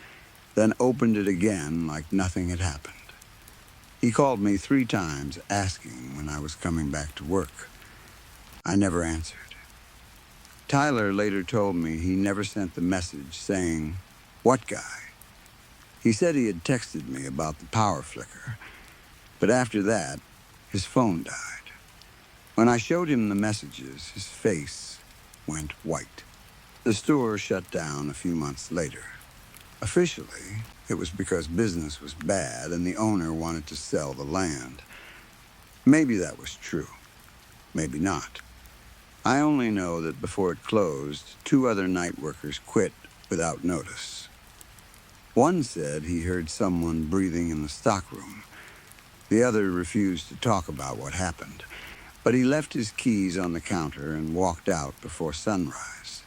then opened it again like nothing had happened. He called me 3 times asking when I was coming back to work. I never answered. Tyler later told me he never sent the message saying, "What guy?" He said he had texted me about the power flicker, but after that, His phone died. When I showed him the messages, his face went white. The store shut down a few months later. Officially, it was because business was bad and the owner wanted to sell the land. Maybe that was true. Maybe not. I only know that before it closed, 2 other night workers quit without notice. One said he heard someone breathing in the stockroom. The other refused to talk about what happened, but he left his keys on the counter and walked out before sunrise.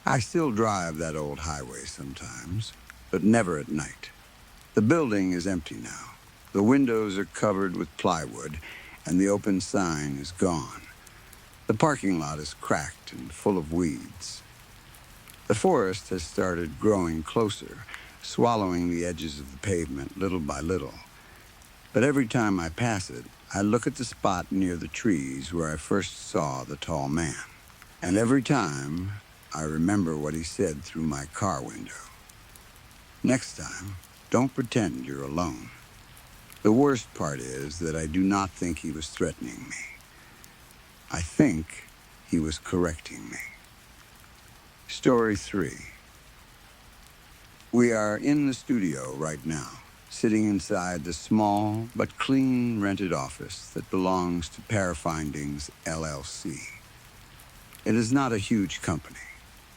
I still drive that old highway sometimes, but never at night. The building is empty now. The windows are covered with plywood, and the open sign is gone. The parking lot is cracked and full of weeds. The forest has started growing closer, swallowing the edges of the pavement little by little. But every time I pass it, I look at the spot near the trees where I first saw the tall man. And every time, I remember what he said through my car window. Next time, don't pretend you're alone. The worst part is that I do not think he was threatening me. I think he was correcting me. Story 3. We are in the studio right now, sitting inside the small but clean rented office that belongs to Parafindings LLC. It is not a huge company.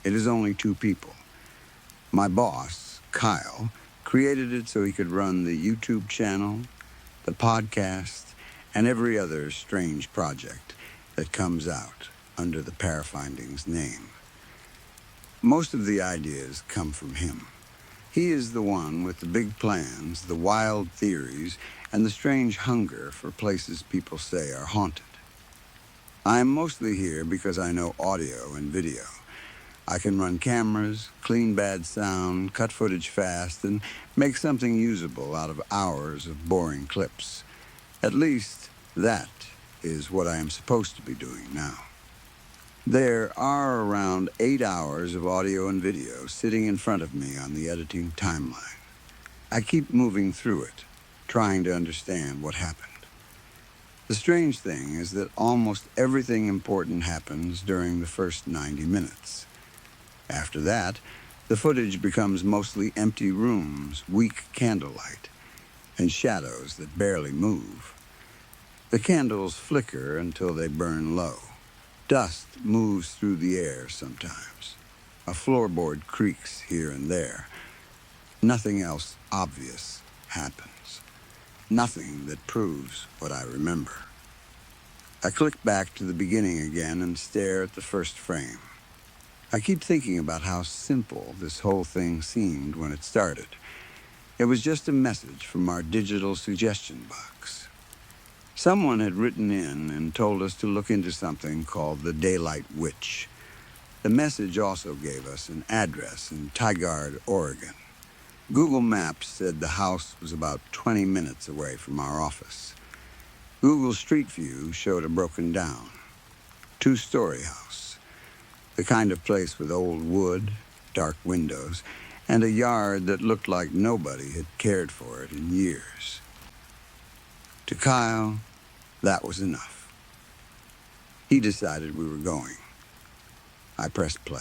It is only 2 people. My boss, Kyle, created it so he could run the YouTube channel, the podcast, and every other strange project that comes out under the Parafindings name. Most of the ideas come from him. He is the one with the big plans, the wild theories, and the strange hunger for places people say are haunted. I am mostly here because I know audio and video. I can run cameras, clean bad sound, cut footage fast, and make something usable out of hours of boring clips. At least, that is what I am supposed to be doing now. There are around 8 hours of audio and video sitting in front of me on the editing timeline. I keep moving through it, trying to understand what happened. The strange thing is that almost everything important happens during the first 90 minutes. After that, the footage becomes mostly empty rooms, weak candlelight, and shadows that barely move. The candles flicker until they burn low. Dust moves through the air sometimes. A floorboard creaks here and there. Nothing else obvious happens. Nothing that proves what I remember. I click back to the beginning again and stare at the first frame. I keep thinking about how simple this whole thing seemed when it started. It was just a message from our digital suggestion box. Someone had written in and told us to look into something called the Daylight Witch. The message also gave us an address in Tigard, Oregon. Google Maps said the house was about 20 minutes away from our office. Google Street View showed a broken down, 2-story house. The kind of place with old wood, dark windows, and a yard that looked like nobody had cared for it in years. To Kyle, that was enough. He decided we were going. I pressed play.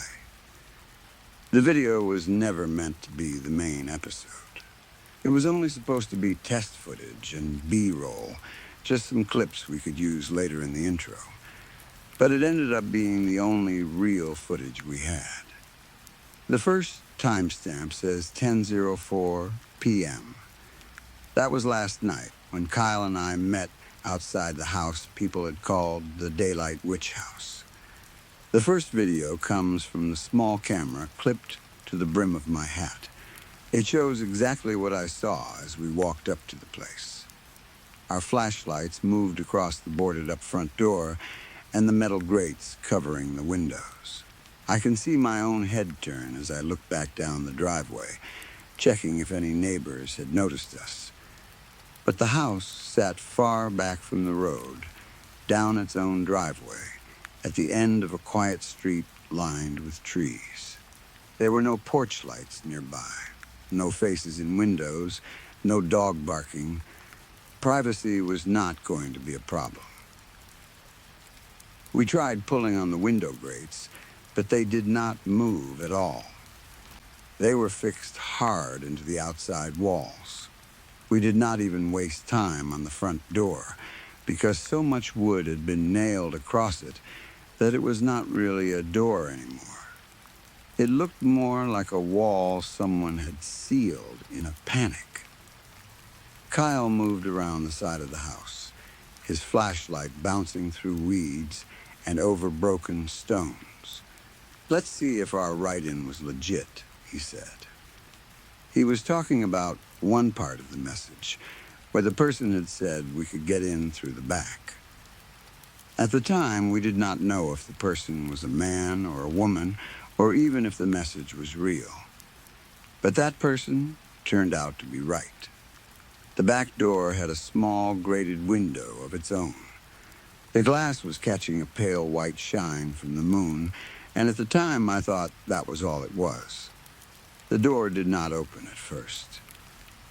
The video was never meant to be the main episode. It was only supposed to be test footage and B-roll, just some clips we could use later in the intro. But it ended up being the only real footage we had. The first timestamp says 10:04 p.m. That was last night when Kyle and I met outside the house people had called the Daylight Witch House. The first video comes from the small camera clipped to the brim of my hat. It shows exactly what I saw as we walked up to the place. Our flashlights moved across the boarded-up front door and the metal grates covering the windows. I can see my own head turn as I look back down the driveway, checking if any neighbors had noticed us. But the house sat far back from the road, down its own driveway, at the end of a quiet street lined with trees. There were no porch lights nearby, no faces in windows, no dog barking, Privacy was not going to be a problem. We tried pulling on the window grates, but they did not move at all. They were fixed hard into the outside walls. We did not even waste time on the front door, because so much wood had been nailed across it that it was not really a door anymore. It looked more like a wall someone had sealed in a panic. Kyle moved around the side of the house, his flashlight bouncing through weeds and over broken stones. "Let's see if our write-in was legit," he said. He was talking about one part of the message, where the person had said we could get in through the back. At the time, we did not know if the person was a man or a woman, or even if the message was real. But that person turned out to be right. The back door had a small grated window of its own. The glass was catching a pale white shine from the moon, and at the time I thought that was all it was. The door did not open at first.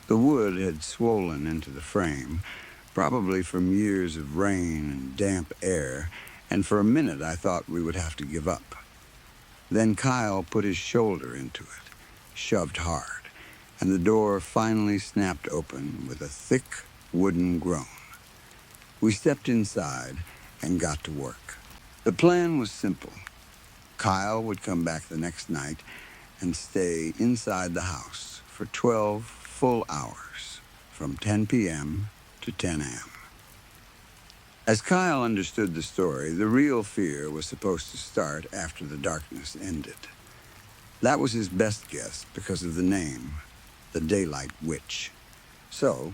The wood had swollen into the frame, probably from years of rain and damp air, and for a minute I thought we would have to give up. Then Kyle put his shoulder into it, shoved hard, and the door finally snapped open with a thick wooden groan. We stepped inside and got to work. The plan was simple. Kyle would come back the next night and stay inside the house for 12 full hours, from 10 p.m. to 10 a.m. As Kyle understood the story, the real fear was supposed to start after the darkness ended. That was his best guess because of the name, the Daylight Witch. So,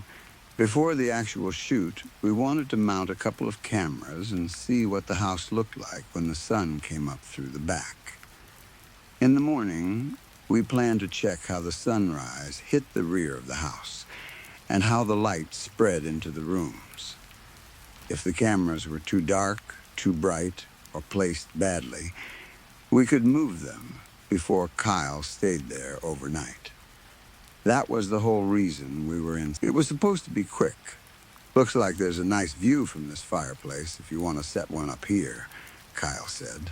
before the actual shoot, we wanted to mount a couple of cameras and see what the house looked like when the sun came up through the back. In the morning, we planned to check how the sunrise hit the rear of the house and how the light spread into the rooms. If the cameras were too dark, too bright, or placed badly, we could move them before Kyle stayed there overnight. That was the whole reason we were in. It was supposed to be quick. "Looks like there's a nice view from this fireplace if you want to set one up here," Kyle said.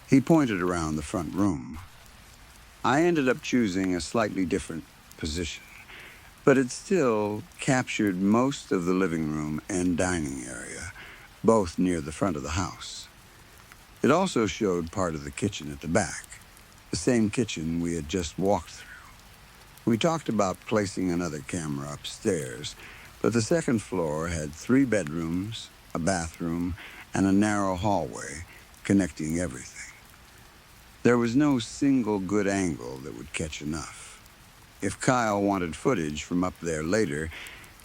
He pointed around the front room. I ended up choosing a slightly different position, but it still captured most of the living room and dining area, both near the front of the house. It also showed part of the kitchen at the back, the same kitchen we had just walked through. We talked about placing another camera upstairs, but the second floor had 3 bedrooms, a bathroom, and a narrow hallway connecting everything. There was no single good angle that would catch enough. If Kyle wanted footage from up there later,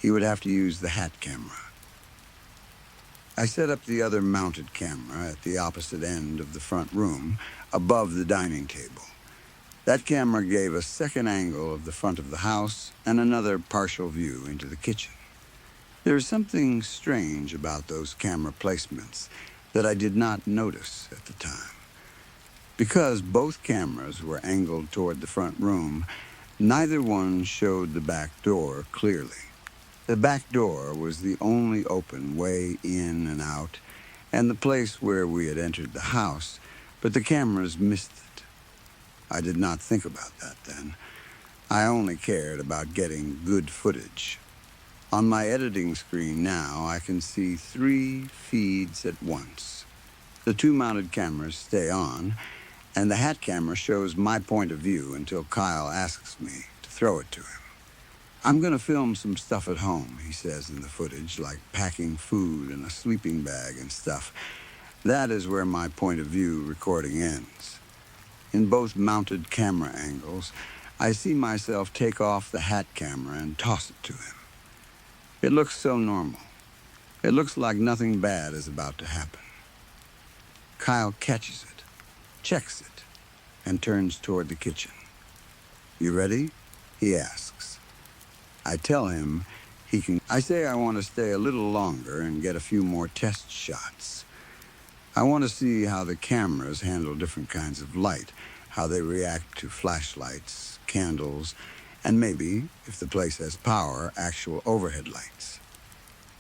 he would have to use the hat camera. I set up the other mounted camera at the opposite end of the front room, above the dining table. That camera gave a second angle of the front of the house and another partial view into the kitchen. There is something strange about those camera placements that I did not notice at the time. Because both cameras were angled toward the front room, neither one showed the back door clearly. The back door was the only open way in and out, and the place where we had entered the house, but the cameras missed it. I did not think about that then. I only cared about getting good footage. On my editing screen now, I can see 3 feeds at once. The 2 mounted cameras stay on, and the hat camera shows my point of view until Kyle asks me to throw it to him. "I'm going to film some stuff at home," he says in the footage, like packing food and a sleeping bag and stuff. That is where my point of view recording ends. In both mounted camera angles, I see myself take off the hat camera and toss it to him. It looks so normal. It looks like nothing bad is about to happen. Kyle catches it, checks it, and turns toward the kitchen. "You ready?" he asks. I tell him he can. I say I want to stay a little longer and get a few more test shots. I want to see how the cameras handle different kinds of light, how they react to flashlights, candles, And maybe, if the place has power, actual overhead lights.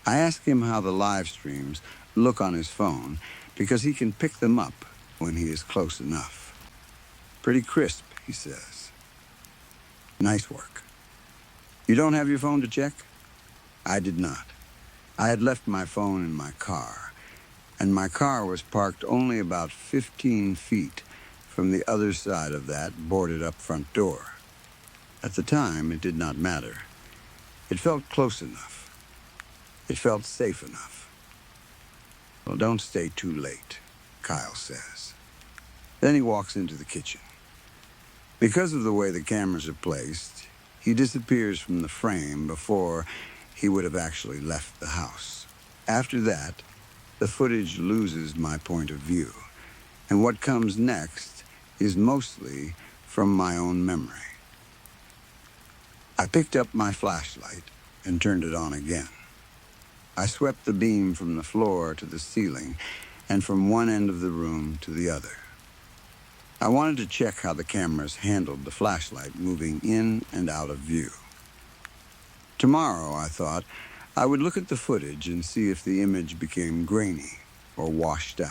I ask him how the live streams look on his phone because he can pick them up when he is close enough. Pretty crisp, he says. Nice work. You don't have your phone to check? I did not. I had left my phone in my car, and my car was parked only about 15 feet from the other side of that boarded-up front door. At the time, it did not matter. It felt close enough. It felt safe enough. Well, don't stay too late, Kyle says. Then he walks into the kitchen. Because of the way the cameras are placed, he disappears from the frame before he would have actually left the house. After that, the footage loses my point of view, and what comes next is mostly from my own memory. I picked up my flashlight and turned it on again. I swept the beam from the floor to the ceiling and from one end of the room to the other. I wanted to check how the cameras handled the flashlight moving in and out of view. Tomorrow, I thought, I would look at the footage and see if the image became grainy or washed out.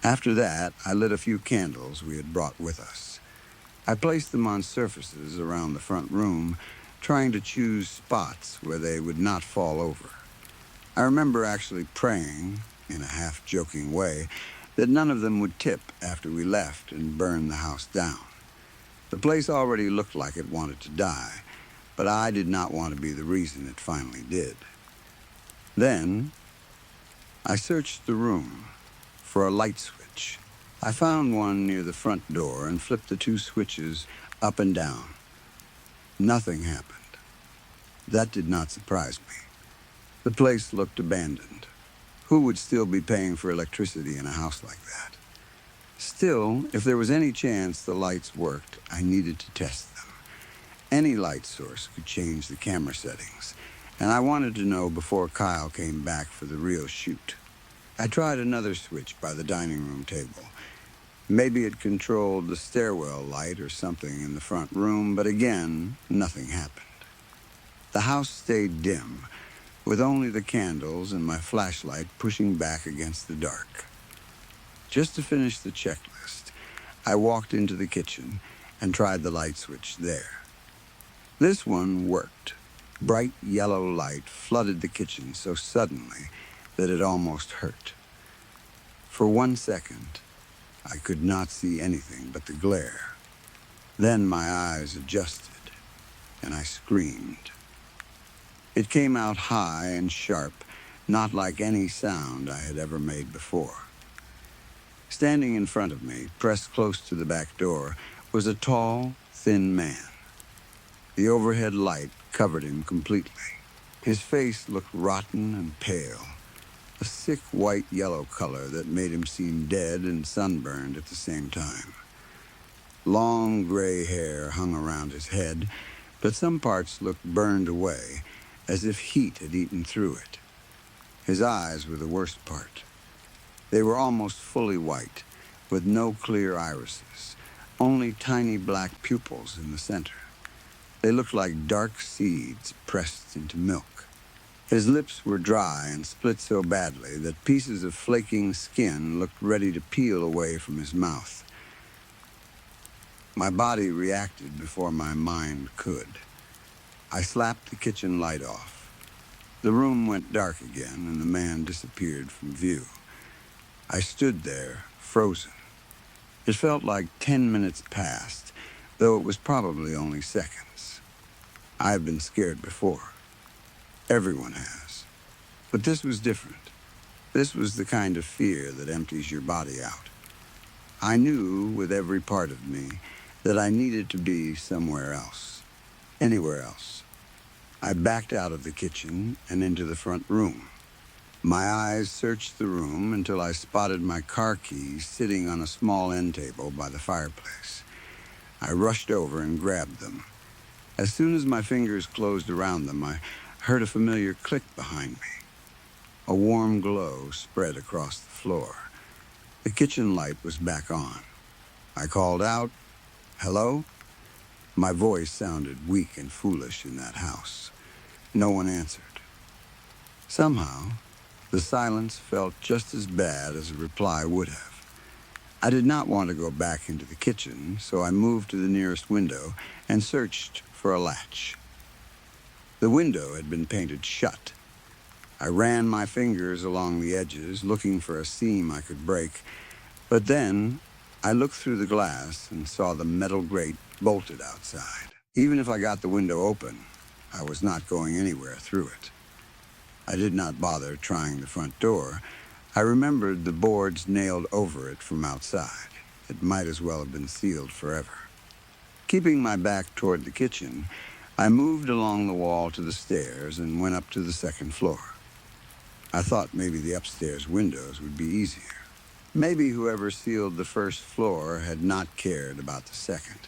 After that, I lit a few candles we had brought with us. I placed them on surfaces around the front room, trying to choose spots where they would not fall over. I remember actually praying, in a half-joking way, that none of them would tip after we left and burn the house down. The place already looked like it wanted to die, but I did not want to be the reason it finally did. Then, I searched the room for a light switch. I found one near the front door and flipped the two switches up and down. Nothing happened. That did not surprise me. The place looked abandoned. Who would still be paying for electricity in a house like that? Still, if there was any chance the lights worked, I needed to test them. Any light source could change the camera settings, and I wanted to know before Kyle came back for the real shoot. I tried another switch by the dining room table. Maybe it controlled the stairwell light or something in the front room, but again, nothing happened. The house stayed dim, with only the candles and my flashlight pushing back against the dark. Just to finish the checklist, I walked into the kitchen and tried the light switch there. This one worked. Bright yellow light flooded the kitchen so suddenly that it almost hurt. For 1 second, I could not see anything but the glare. Then my eyes adjusted, and I screamed. It came out high and sharp, not like any sound I had ever made before. Standing in front of me, pressed close to the back door, was a tall, thin man. The overhead light covered him completely. His face looked rotten and pale, a sick white-yellow color that made him seem dead and sunburned at the same time. Long gray hair hung around his head, but some parts looked burned away, as if heat had eaten through it. His eyes were the worst part. They were almost fully white, with no clear irises, only tiny black pupils in the center. They looked like dark seeds pressed into milk. His lips were dry and split so badly that pieces of flaking skin looked ready to peel away from his mouth. My body reacted before my mind could. I slapped the kitchen light off. The room went dark again, and the man disappeared from view. I stood there, frozen. It felt like 10 minutes passed, though it was probably only seconds. I've been scared before. Everyone has. But this was different. This was the kind of fear that empties your body out. I knew with every part of me that I needed to be somewhere else. Anywhere else. I backed out of the kitchen and into the front room. My eyes searched the room until I spotted my car keys sitting on a small end table by the fireplace. I rushed over and grabbed them. As soon as my fingers closed around them, I heard a familiar click behind me. A warm glow spread across the floor. The kitchen light was back on. I called out, "Hello?" My voice sounded weak and foolish in that house. No one answered. Somehow, the silence felt just as bad as a reply would have. I did not want to go back into the kitchen, so I moved to the nearest window and searched for a latch. The window had been painted shut. I ran my fingers along the edges, looking for a seam I could break, but then I looked through the glass and saw the metal grate bolted outside. Even if I got the window open, I was not going anywhere through it. I did not bother trying the front door. I remembered the boards nailed over it from outside. It might as well have been sealed forever. Keeping my back toward the kitchen, I moved along the wall to the stairs and went up to the second floor. I thought maybe the upstairs windows would be easier. Maybe whoever sealed the first floor had not cared about the second.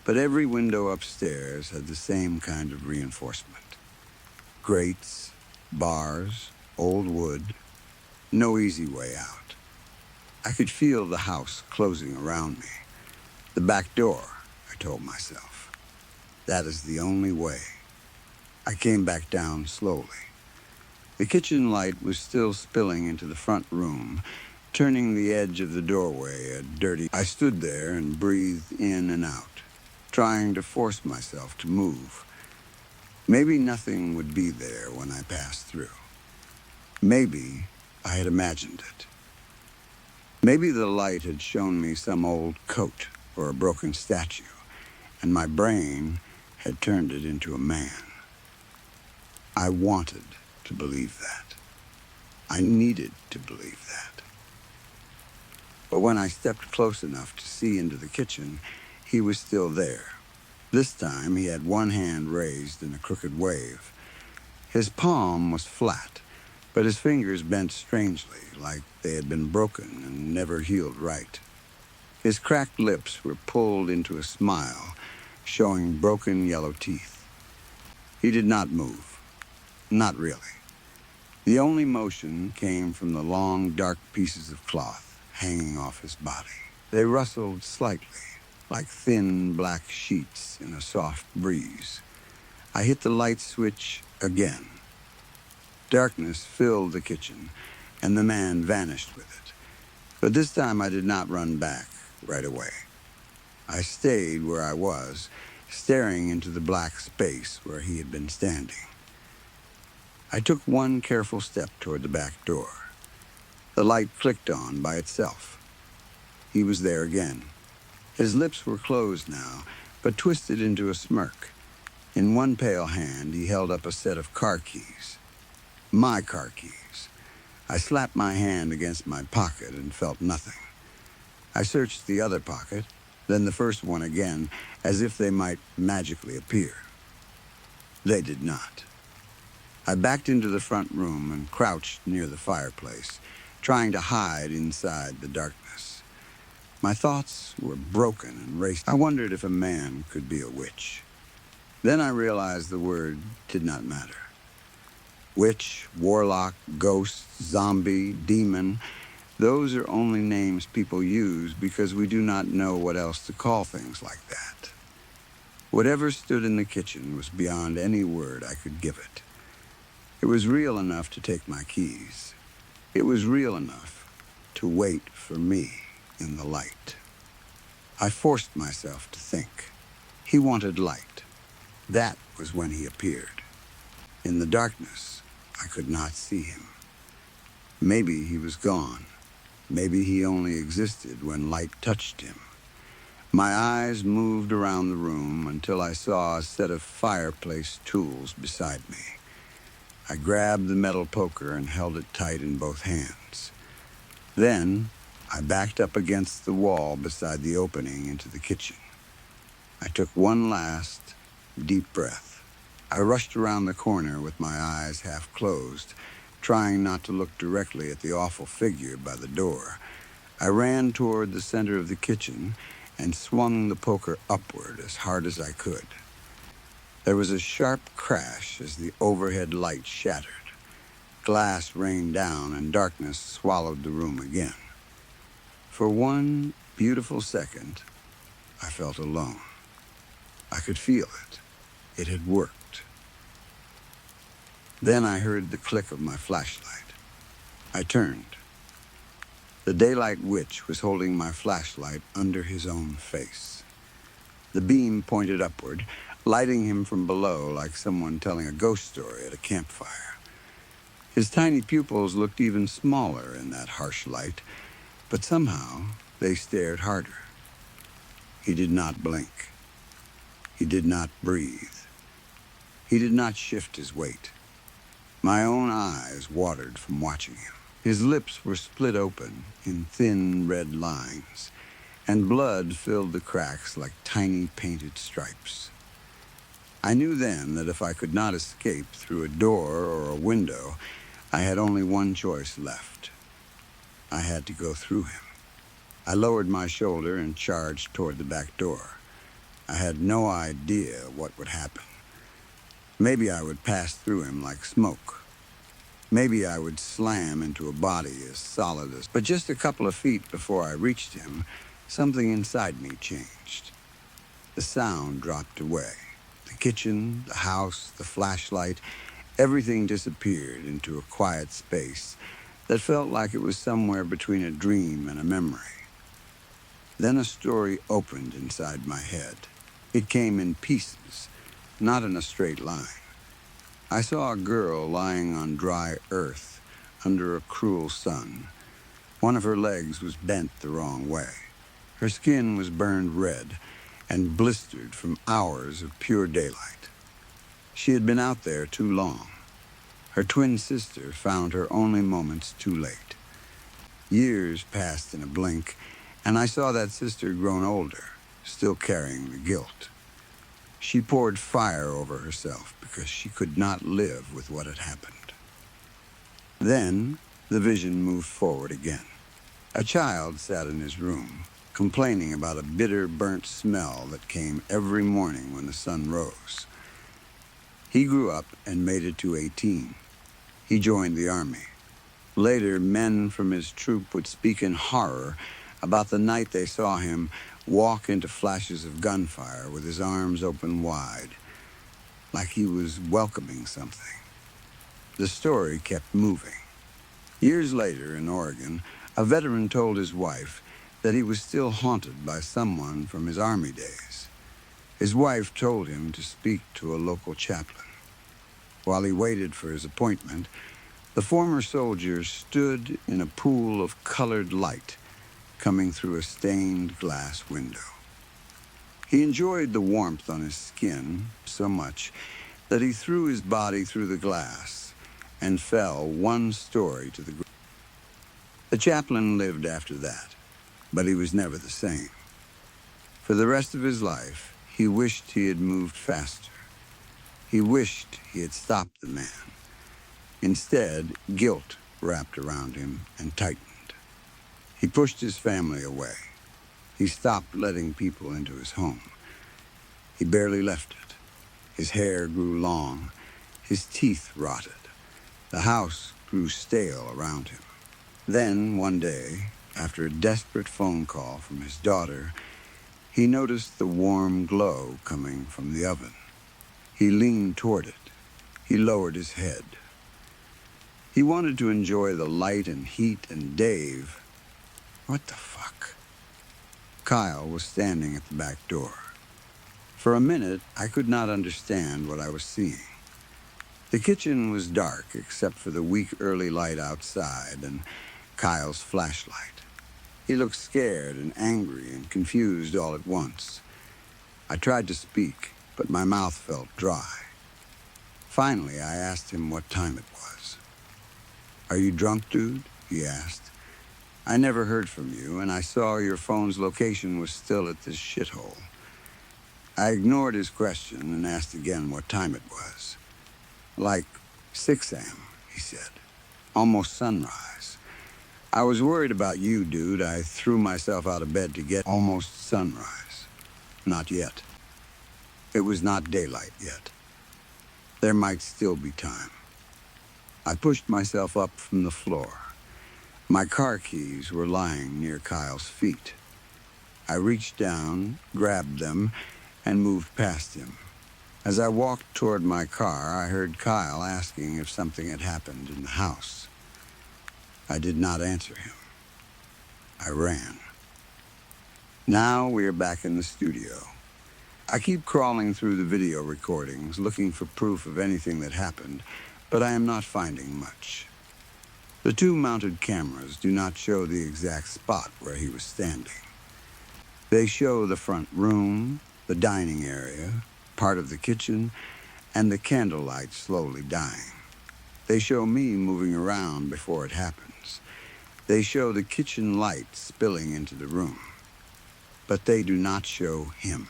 But every window upstairs had the same kind of reinforcement. Grates, bars, old wood, no easy way out. I could feel the house closing around me. The back door, I told myself. That is the only way. I came back down slowly. The kitchen light was still spilling into the front room, turning the edge of the doorway a dirty. I stood there and breathed in and out, trying to force myself to move. Maybe nothing would be there when I passed through. Maybe I had imagined it. Maybe the light had shown me some old coat or a broken statue, and my brain had turned it into a man. I wanted to believe that. I needed to believe that. But when I stepped close enough to see into the kitchen, he was still there. This time he had one hand raised in a crooked wave. His palm was flat, but his fingers bent strangely, like they had been broken and never healed right. His cracked lips were pulled into a smile, showing broken yellow teeth. He did not move. Not really. The only motion came from the long, dark pieces of cloth hanging off his body. They rustled slightly, like thin black sheets in a soft breeze. I hit the light switch again. Darkness filled the kitchen, and the man vanished with it. But this time I did not run back right away. I stayed where I was, staring into the black space where he had been standing. I took one careful step toward the back door. The light clicked on by itself. He was there again. His lips were closed now, but twisted into a smirk. In one pale hand, he held up a set of car keys. My car keys. I slapped my hand against my pocket and felt nothing. I searched the other pocket, then the first one again, as if they might magically appear. They did not. I backed into the front room and crouched near the fireplace, trying to hide inside the darkness. My thoughts were broken and racing. I wondered if a man could be a witch. Then I realized the word did not matter. Witch, warlock, ghost, zombie, demon, those are only names people use because we do not know what else to call things like that. Whatever stood in the kitchen was beyond any word I could give it. It was real enough to take my keys. It was real enough to wait for me in the light. I forced myself to think. He wanted light. That was when he appeared. In the darkness, I could not see him. Maybe he was gone. Maybe he only existed when light touched him. My eyes moved around the room until I saw a set of fireplace tools beside me. I grabbed the metal poker and held it tight in both hands. Then, I backed up against the wall beside the opening into the kitchen. I took one last, deep breath. I rushed around the corner with my eyes half closed, trying not to look directly at the awful figure by the door. I ran toward the center of the kitchen and swung the poker upward as hard as I could. There was a sharp crash as the overhead light shattered. Glass rained down and darkness swallowed the room again. For one beautiful second, I felt alone. I could feel it. It had worked. Then I heard the click of my flashlight. I turned. The daylight witch was holding my flashlight under his own face. The beam pointed upward, lighting him from below like someone telling a ghost story at a campfire. His tiny pupils looked even smaller in that harsh light, but somehow they stared harder. He did not blink. He did not breathe. He did not shift his weight. My own eyes watered from watching him. His lips were split open in thin red lines, and blood filled the cracks like tiny painted stripes. I knew then that if I could not escape through a door or a window, I had only one choice left. I had to go through him. I lowered my shoulder and charged toward the back door. I had no idea what would happen. Maybe I would pass through him like smoke. Maybe I would slam into a body as solid as... But just a couple of feet before I reached him, something inside me changed. The sound dropped away. The kitchen, the house, the flashlight, everything disappeared into a quiet space that felt like it was somewhere between a dream and a memory. Then a story opened inside my head. It came in pieces, not in a straight line. I saw a girl lying on dry earth under a cruel sun. One of her legs was bent the wrong way. Her skin was burned red and blistered from hours of pure daylight. She had been out there too long. Her twin sister found her only moments too late. Years passed in a blink, and I saw that sister grown older, still carrying the guilt. She poured fire over herself because she could not live with what had happened. Then the vision moved forward again. A child sat in his room, complaining about a bitter, burnt smell that came every morning when the sun rose. He grew up and made it to 18. He joined the army. Later, men from his troop would speak in horror about the night they saw him walk into flashes of gunfire with his arms open wide, like he was welcoming something. The story kept moving. Years later, in Oregon, a veteran told his wife that he was still haunted by someone from his army days. His wife told him to speak to a local chaplain. While he waited for his appointment, the former soldier stood in a pool of colored light coming through a stained glass window. He enjoyed the warmth on his skin so much that he threw his body through the glass and fell one story to the ground. The chaplain lived after that, but he was never the same. For the rest of his life, he wished he had moved faster. He wished he had stopped the man. Instead, guilt wrapped around him and tightened. He pushed his family away. He stopped letting people into his home. He barely left it. His hair grew long. His teeth rotted. The house grew stale around him. Then, one day, after a desperate phone call from his daughter, he noticed the warm glow coming from the oven. He leaned toward it. He lowered his head. He wanted to enjoy the light and heat, and Dave... What the fuck? Kyle was standing at the back door. For a minute, I could not understand what I was seeing. The kitchen was dark except for the weak early light outside and Kyle's flashlight. He looked scared and angry and confused all at once. I tried to speak, but my mouth felt dry. Finally, I asked him what time it was. "Are you drunk, dude?" he asked. "I never heard from you, and I saw your phone's location was still at this shithole." I ignored his question and asked again what time it was. "Like 6 a.m., he said. "Almost sunrise. I was worried about you, dude. I threw myself out of bed to get almost sunrise. Not yet. It was not daylight yet. There might still be time." I pushed myself up from the floor. My car keys were lying near Kyle's feet. I reached down, grabbed them, and moved past him. As I walked toward my car, I heard Kyle asking if something had happened in the house. I did not answer him. I ran. Now we are back in the studio. I keep crawling through the video recordings, looking for proof of anything that happened, but I am not finding much. The two mounted cameras do not show the exact spot where he was standing. They show the front room, the dining area, part of the kitchen, and the candlelight slowly dying. They show me moving around before it happens. They show the kitchen light spilling into the room. But they do not show him.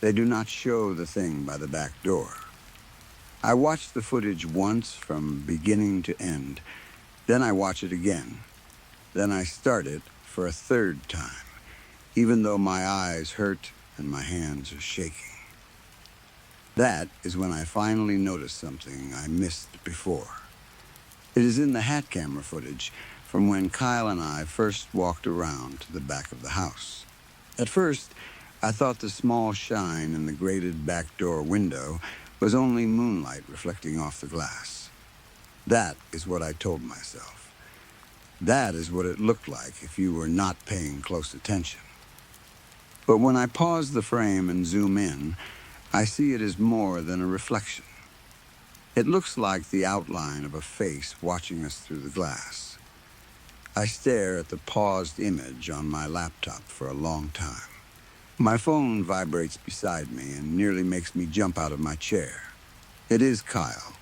They do not show the thing by the back door. I watched the footage once from beginning to end. Then I watch it again. Then I start it for a third time, even though my eyes hurt and my hands are shaking. That is when I finally notice something I missed before. It is in the hat camera footage from when Kyle and I first walked around to the back of the house. At first, I thought the small shine in the grated back door window was only moonlight reflecting off the glass. That is what I told myself. That is what it looked like if you were not paying close attention. But when I pause the frame and zoom in, I see it as more than a reflection. It looks like the outline of a face watching us through the glass. I stare at the paused image on my laptop for a long time. My phone vibrates beside me and nearly makes me jump out of my chair. It is Kyle.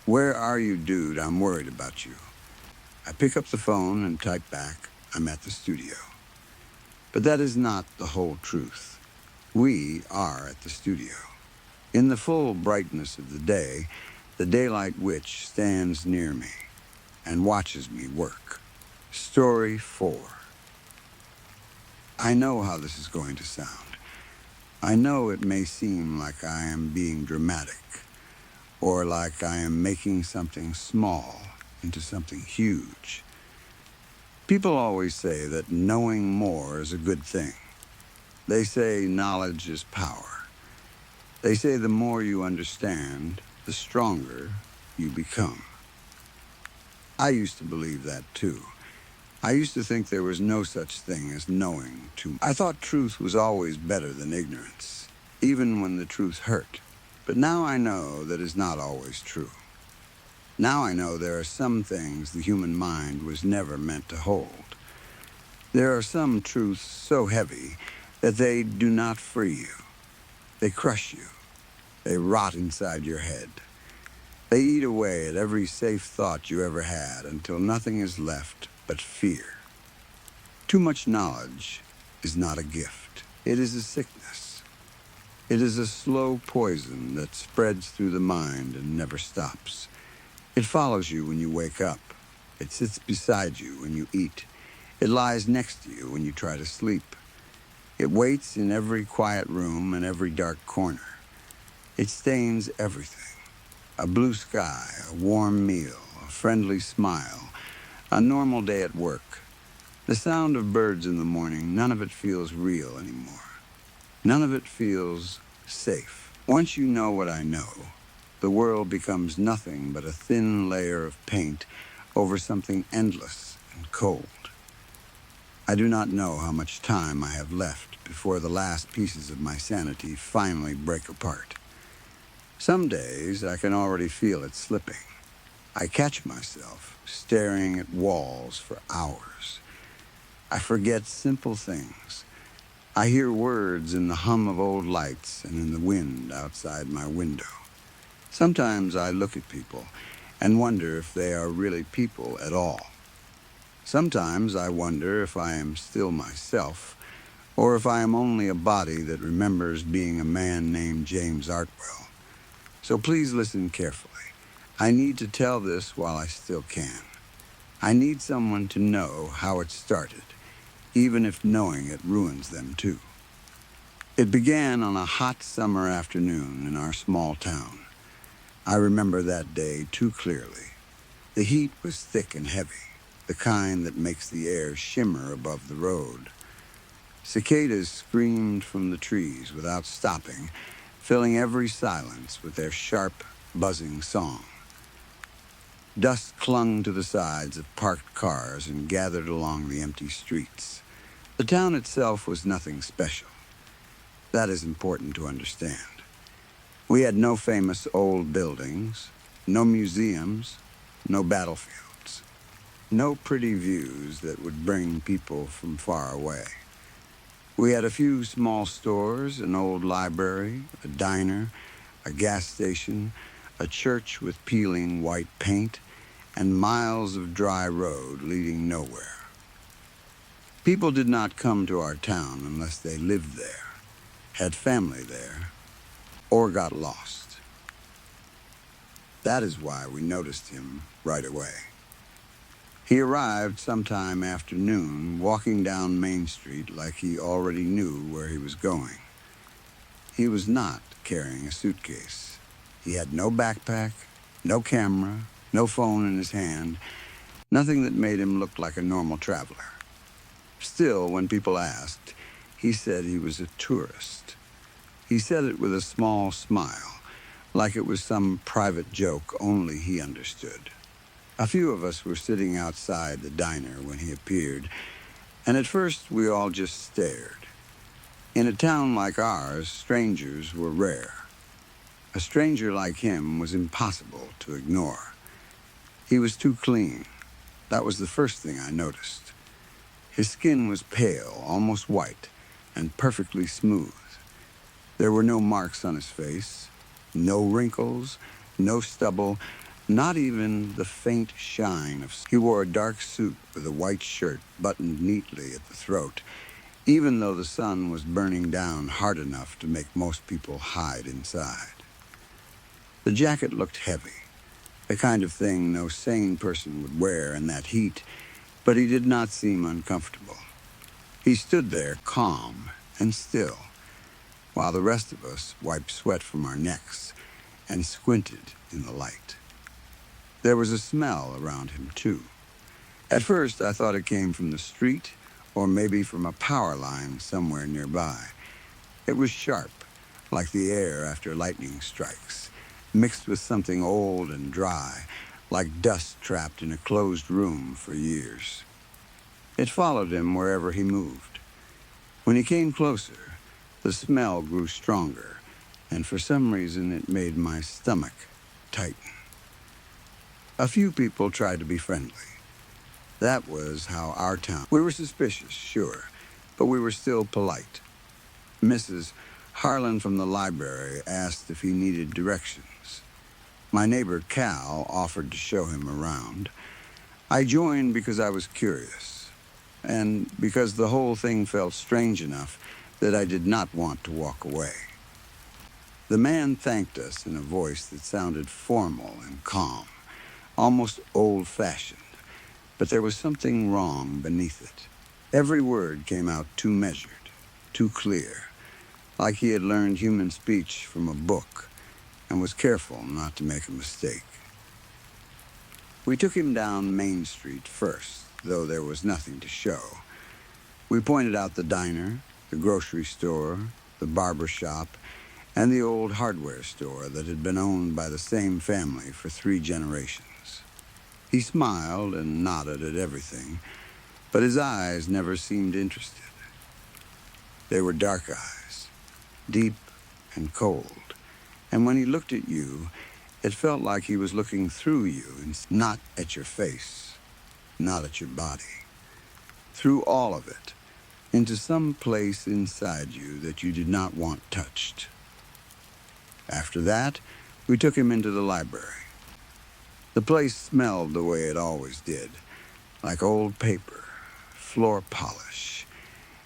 "Where are you, dude? I'm worried about you." I pick up the phone and type back, "I'm at the studio." But that is not the whole truth. We are at the studio. In the full brightness of the day, the daylight witch stands near me and watches me work. Story 4. I know how this is going to sound. I know it may seem like I am being dramatic, or like I am making something small into something huge. People always say that knowing more is a good thing. They say knowledge is power. They say the more you understand, the stronger you become. I used to believe that too. I used to think there was no such thing as knowing too much. I thought truth was always better than ignorance, even when the truth hurt. But now I know that is not always true. Now I know there are some things the human mind was never meant to hold. There are some truths so heavy that they do not free you. They crush you. They rot inside your head. They eat away at every safe thought you ever had until nothing is left but fear. Too much knowledge is not a gift. It is a sickness. It is a slow poison that spreads through the mind and never stops. It follows you when you wake up. It sits beside you when you eat. It lies next to you when you try to sleep. It waits in every quiet room and every dark corner. It stains everything. A blue sky, a warm meal, a friendly smile, a normal day at work. The sound of birds in the morning, none of it feels real anymore. None of it feels safe. Once you know what I know, the world becomes nothing but a thin layer of paint over something endless and cold. I do not know how much time I have left before the last pieces of my sanity finally break apart. Some days I can already feel it slipping. I catch myself staring at walls for hours. I forget simple things. I hear words in the hum of old lights and in the wind outside my window. Sometimes I look at people and wonder if they are really people at all. Sometimes I wonder if I am still myself, or if I am only a body that remembers being a man named James Artwell. So please listen carefully. I need to tell this while I still can. I need someone to know how it started, even if knowing it ruins them too. It began on a hot summer afternoon in our small town. I remember that day too clearly. The heat was thick and heavy, the kind that makes the air shimmer above the road. Cicadas screamed from the trees without stopping, filling every silence with their sharp, buzzing song. Dust clung to the sides of parked cars and gathered along the empty streets. The town itself was nothing special. That is important to understand. We had no famous old buildings, no museums, no battlefields, no pretty views that would bring people from far away. We had a few small stores, an old library, a diner, a gas station, a church with peeling white paint, and miles of dry road leading nowhere. People did not come to our town unless they lived there, had family there, or got lost. That is why we noticed him right away. He arrived sometime after noon, walking down Main Street like he already knew where he was going. He was not carrying a suitcase. He had no backpack, no camera, no phone in his hand, nothing that made him look like a normal traveler. Still, when people asked, he said he was a tourist. He said it with a small smile, like it was some private joke only he understood. A few of us were sitting outside the diner when he appeared, and at first we all just stared. In a town like ours, strangers were rare. A stranger like him was impossible to ignore. He was too clean. That was the first thing I noticed. His skin was pale, almost white, and perfectly smooth. There were no marks on his face, no wrinkles, no stubble, not even the faint shine of... He wore a dark suit with a white shirt buttoned neatly at the throat, even though the sun was burning down hard enough to make most people hide inside. The jacket looked heavy, the kind of thing no sane person would wear in that heat, but he did not seem uncomfortable. He stood there calm and still, while the rest of us wiped sweat from our necks and squinted in the light. There was a smell around him, too. At first, I thought it came from the street or maybe from a power line somewhere nearby. It was sharp, like the air after lightning strikes, mixed with something old and dry, like dust trapped in a closed room for years. It followed him wherever he moved. When he came closer, the smell grew stronger, and for some reason it made my stomach tighten. A few people tried to be friendly. That was how our town... We were suspicious, sure, but we were still polite. Mrs. Harlan from the library asked if he needed directions. My neighbor Cal offered to show him around. I joined because I was curious, and because the whole thing felt strange enough that I did not want to walk away. The man thanked us in a voice that sounded formal and calm, almost old-fashioned, but there was something wrong beneath it. Every word came out too measured, too clear, like he had learned human speech from a book and was careful not to make a mistake. We took him down Main Street first, though there was nothing to show. We pointed out the diner, the grocery store, the barber shop, and the old hardware store that had been owned by the same family for 3 generations. He smiled and nodded at everything, but his eyes never seemed interested. They were dark eyes, deep and cold, and when he looked at you, it felt like he was looking through you and not at your face, not at your body, through all of it, into some place inside you that you did not want touched. After that, we took him into the library. The place smelled the way it always did, like old paper, floor polish,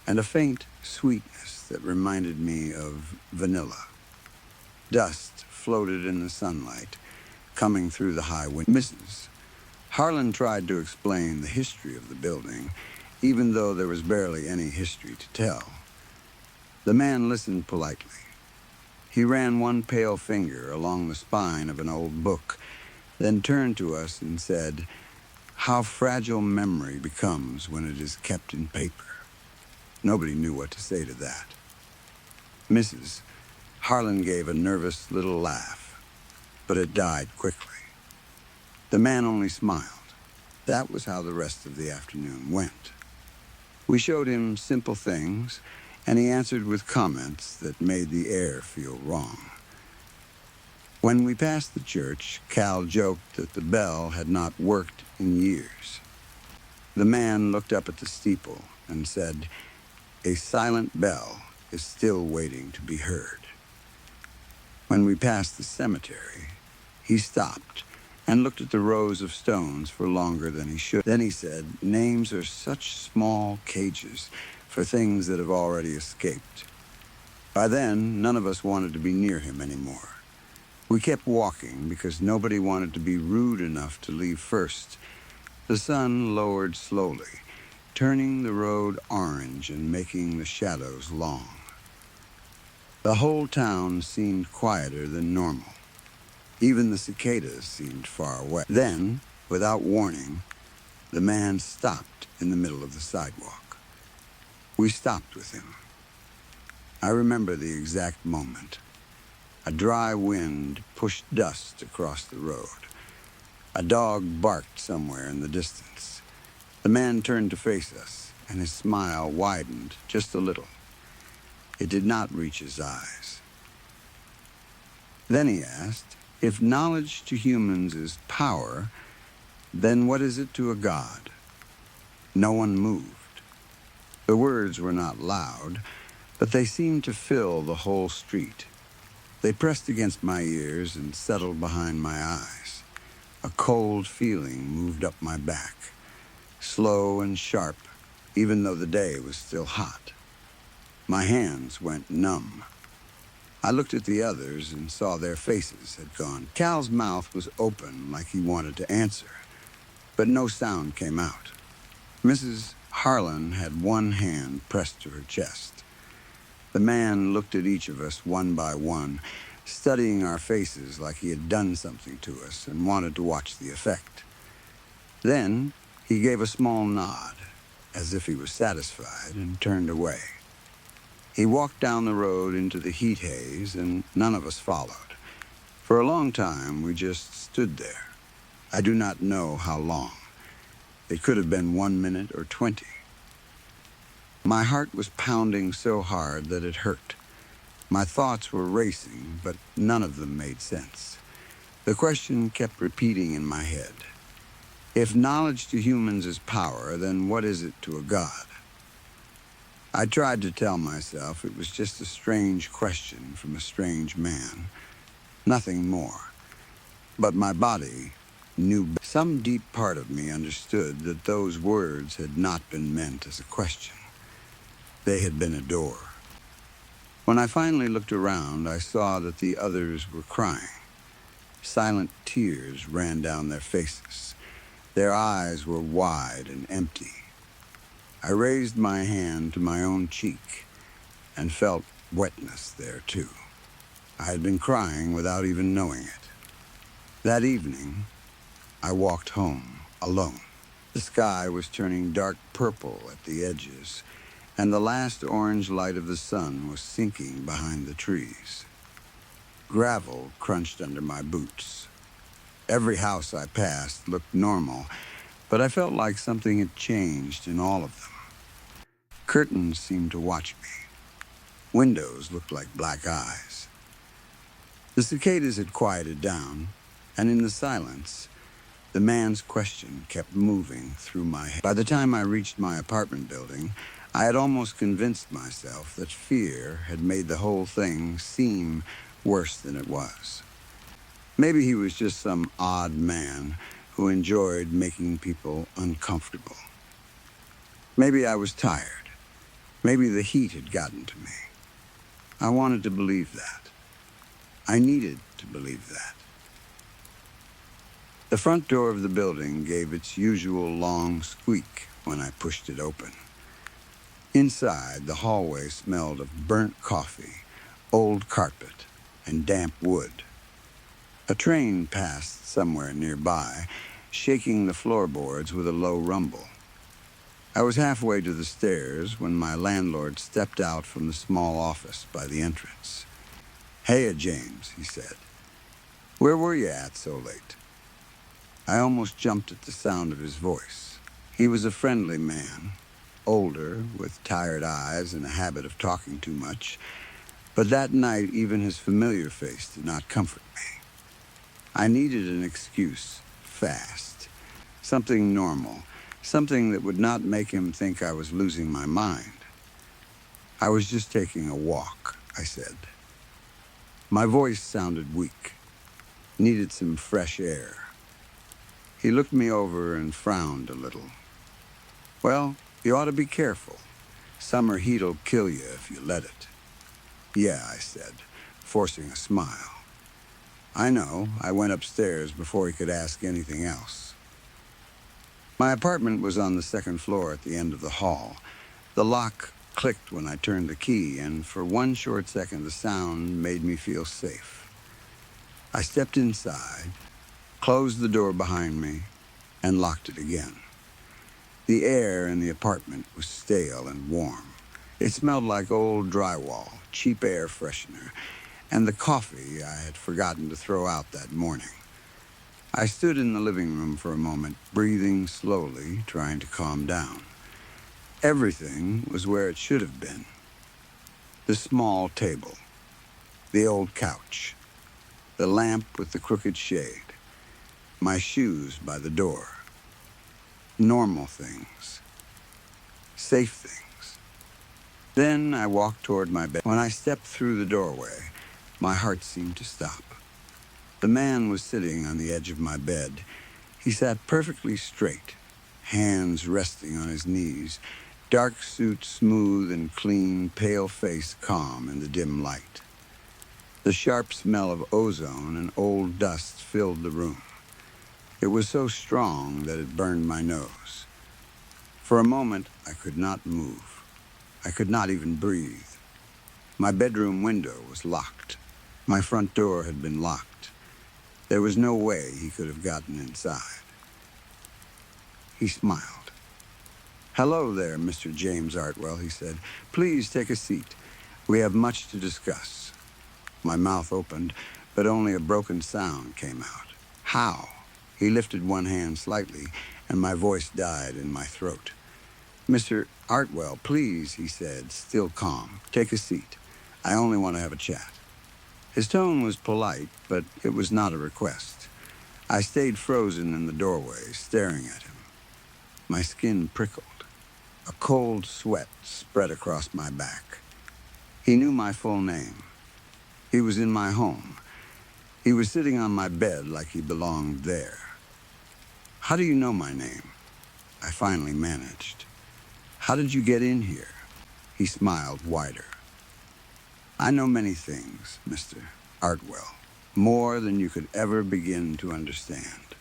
and a faint sweetness that reminded me of vanilla. Dust floated in the sunlight, coming through the high windows. Mrs. Harlan tried to explain the history of the building, even though there was barely any history to tell. The man listened politely. He ran one pale finger along the spine of an old book, then turned to us and said, "How fragile memory becomes when it is kept in paper." Nobody knew what to say to that. Mrs. Harlan gave a nervous little laugh, but it died quickly. The man only smiled. That was how the rest of the afternoon went. We showed him simple things, and he answered with comments that made the air feel wrong. When we passed the church, Cal joked that the bell had not worked in years. The man looked up at the steeple and said, "A silent bell is still waiting to be heard." When we passed the cemetery, he stopped and looked at the rows of stones for longer than he should. Then he said, "Names are such small cages for things that have already escaped." By then, none of us wanted to be near him anymore. We kept walking because nobody wanted to be rude enough to leave first. The sun lowered slowly, turning the road orange and making the shadows long. The whole town seemed quieter than normal. Even the cicadas seemed far away. Then, without warning, the man stopped in the middle of the sidewalk. We stopped with him. I remember the exact moment. A dry wind pushed dust across the road. A dog barked somewhere in the distance. The man turned to face us, and his smile widened just a little. It did not reach his eyes. Then he asked, "If knowledge to humans is power, then what is it to a god?" No one moved. The words were not loud, but they seemed to fill the whole street. They pressed against my ears and settled behind my eyes. A cold feeling moved up my back, slow and sharp, even though the day was still hot. My hands went numb. I looked at the others and saw their faces had gone. Cal's mouth was open like he wanted to answer, but no sound came out. Mrs. Harlan had one hand pressed to her chest. The man looked at each of us one by one, studying our faces like he had done something to us and wanted to watch the effect. Then he gave a small nod, as if he was satisfied, and turned away. He walked down the road into the heat haze, and none of us followed. For a long time, we just stood there. I do not know how long. It could have been 1 minute or 20. My heart was pounding so hard that it hurt. My thoughts were racing, but none of them made sense. The question kept repeating in my head. If knowledge to humans is power, then what is it to a god? I tried to tell myself it was just a strange question from a strange man. Nothing more. But my body knew. Some deep part of me understood that those words had not been meant as a question. They had been a door. When I finally looked around, I saw that the others were crying. Silent tears ran down their faces. Their eyes were wide and empty. I raised my hand to my own cheek and felt wetness there, too. I had been crying without even knowing it. That evening, I walked home alone. The sky was turning dark purple at the edges, and the last orange light of the sun was sinking behind the trees. Gravel crunched under my boots. Every house I passed looked normal, but I felt like something had changed in all of them. Curtains seemed to watch me. Windows looked like black eyes. The cicadas had quieted down, and in the silence, the man's question kept moving through my head. By the time I reached my apartment building, I had almost convinced myself that fear had made the whole thing seem worse than it was. Maybe he was just some odd man who enjoyed making people uncomfortable. Maybe I was tired. Maybe the heat had gotten to me. I wanted to believe that. I needed to believe that. The front door of the building gave its usual long squeak when I pushed it open. Inside, the hallway smelled of burnt coffee, old carpet, and damp wood. A train passed somewhere nearby, shaking the floorboards with a low rumble. I was halfway to the stairs when my landlord stepped out from the small office by the entrance. "Heya, James," he said. "Where were you at so late?" I almost jumped at the sound of his voice. He was a friendly man, older, with tired eyes and a habit of talking too much. But that night, even his familiar face did not comfort me. I needed an excuse, fast. Something normal. Something that would not make him think I was losing my mind. "I was just taking a walk," I said. My voice sounded weak. Needed some fresh air. He looked me over and frowned a little. "Well, you ought to be careful. Summer heat'll kill you if you let it." "Yeah," I said, forcing a smile. "I know." I went upstairs before he could ask anything else. My apartment was on the second floor at the end of the hall. The lock clicked when I turned the key, and for one short second the sound made me feel safe. I stepped inside, closed the door behind me, and locked it again. The air in the apartment was stale and warm. It smelled like old drywall, cheap air freshener, and the coffee I had forgotten to throw out that morning. I stood in the living room for a moment, breathing slowly, trying to calm down. Everything was where it should have been. The small table, the old couch, the lamp with the crooked shade, my shoes by the door. Normal things. Safe things. Then I walked toward my bed. When I stepped through the doorway, my heart seemed to stop. The man was sitting on the edge of my bed. He sat perfectly straight, hands resting on his knees, dark suit smooth and clean, pale face calm in the dim light. The sharp smell of ozone and old dust filled the room. It was so strong that it burned my nose. For a moment, I could not move. I could not even breathe. My bedroom window was locked. My front door had been locked. There was no way he could have gotten inside. He smiled. "Hello there, Mr. James Artwell," he said. "Please take a seat. We have much to discuss." My mouth opened, but only a broken sound came out. "How?" He lifted one hand slightly, and my voice died in my throat. "Mr. Artwell, please," he said, still calm. "Take a seat. I only want to have a chat." His tone was polite, but it was not a request. I stayed frozen in the doorway, staring at him. My skin prickled. A cold sweat spread across my back. He knew my full name. He was in my home. He was sitting on my bed like he belonged there. "How do you know my name?" I finally managed. "How did you get in here?" He smiled wider. "I know many things, Mr. Artwell, more than you could ever begin to understand."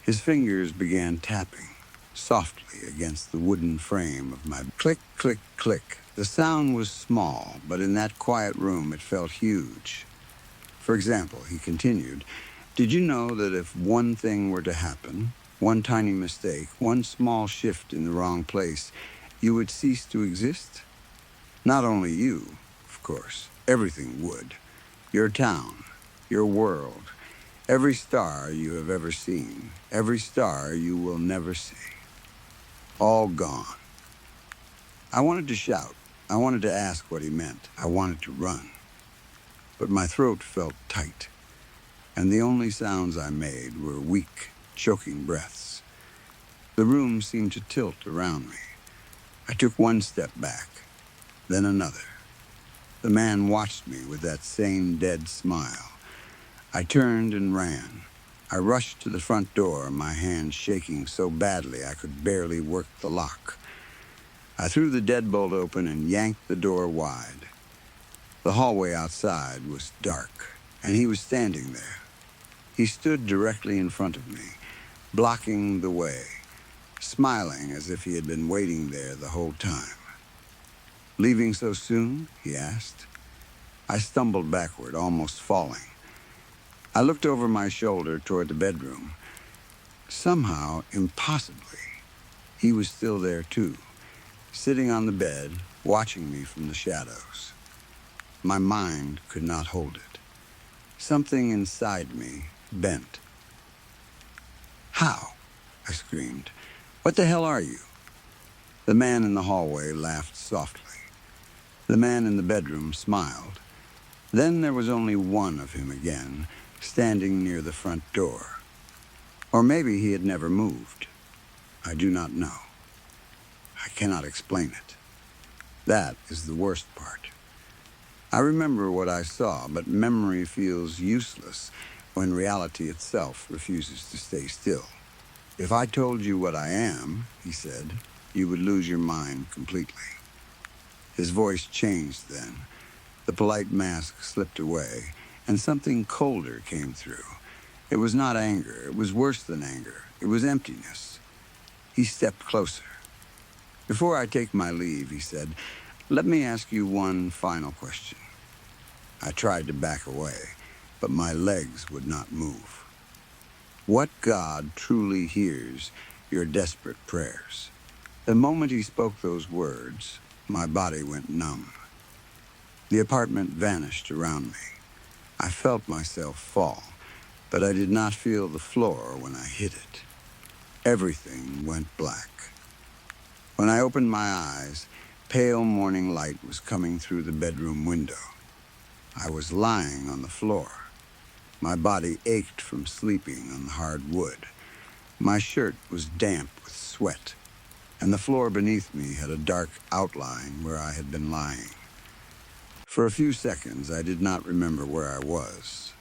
His fingers began tapping softly against the wooden frame of my click, click, click. The sound was small, but in that quiet room it felt huge. "For example," he continued, "did you know that if one thing were to happen, one tiny mistake, one small shift in the wrong place, you would cease to exist? Not only you, of course, everything would. Your town, your world, every star you have ever seen, every star you will never see. All gone." I wanted to shout. I wanted to ask what he meant. I wanted to run. But my throat felt tight, and the only sounds I made were weak, choking breaths. The room seemed to tilt around me. I took one step back, then another. The man watched me with that same dead smile. I turned and ran. I rushed to the front door, my hands shaking so badly I could barely work the lock. I threw the deadbolt open and yanked the door wide. The hallway outside was dark, and he was standing there. He stood directly in front of me, blocking the way, smiling as if he had been waiting there the whole time. "Leaving so soon?" he asked. I stumbled backward, almost falling. I looked over my shoulder toward the bedroom. Somehow, impossibly, He was still there too, sitting on the bed, watching me from the shadows. My mind could not hold it. Something inside me bent. "How?" I screamed. "What the hell are you?" The man in the hallway laughed softly. The man in the bedroom smiled. Then there was only one of him again, standing near the front door. Or maybe he had never moved. I do not know. I cannot explain it. That is the worst part. I remember what I saw, but memory feels useless when reality itself refuses to stay still. "If I told you what I am," he said, "you would lose your mind completely." His voice changed then. The polite mask slipped away, and something colder came through. It was not anger. It was worse than anger. It was emptiness. He stepped closer. "Before I take my leave," he said, "let me ask you one final question." I tried to back away, but my legs would not move. What God truly hears your desperate prayers? The moment he spoke those words, my body went numb. The apartment vanished around me. I felt myself fall, but I did not feel the floor when I hit it. Everything went black. When I opened my eyes, pale morning light was coming through the bedroom window. I was lying on the floor. My body ached from sleeping on the hard wood. My shirt was damp with sweat, and the floor beneath me had a dark outline where I had been lying. For a few seconds, I did not remember where I was.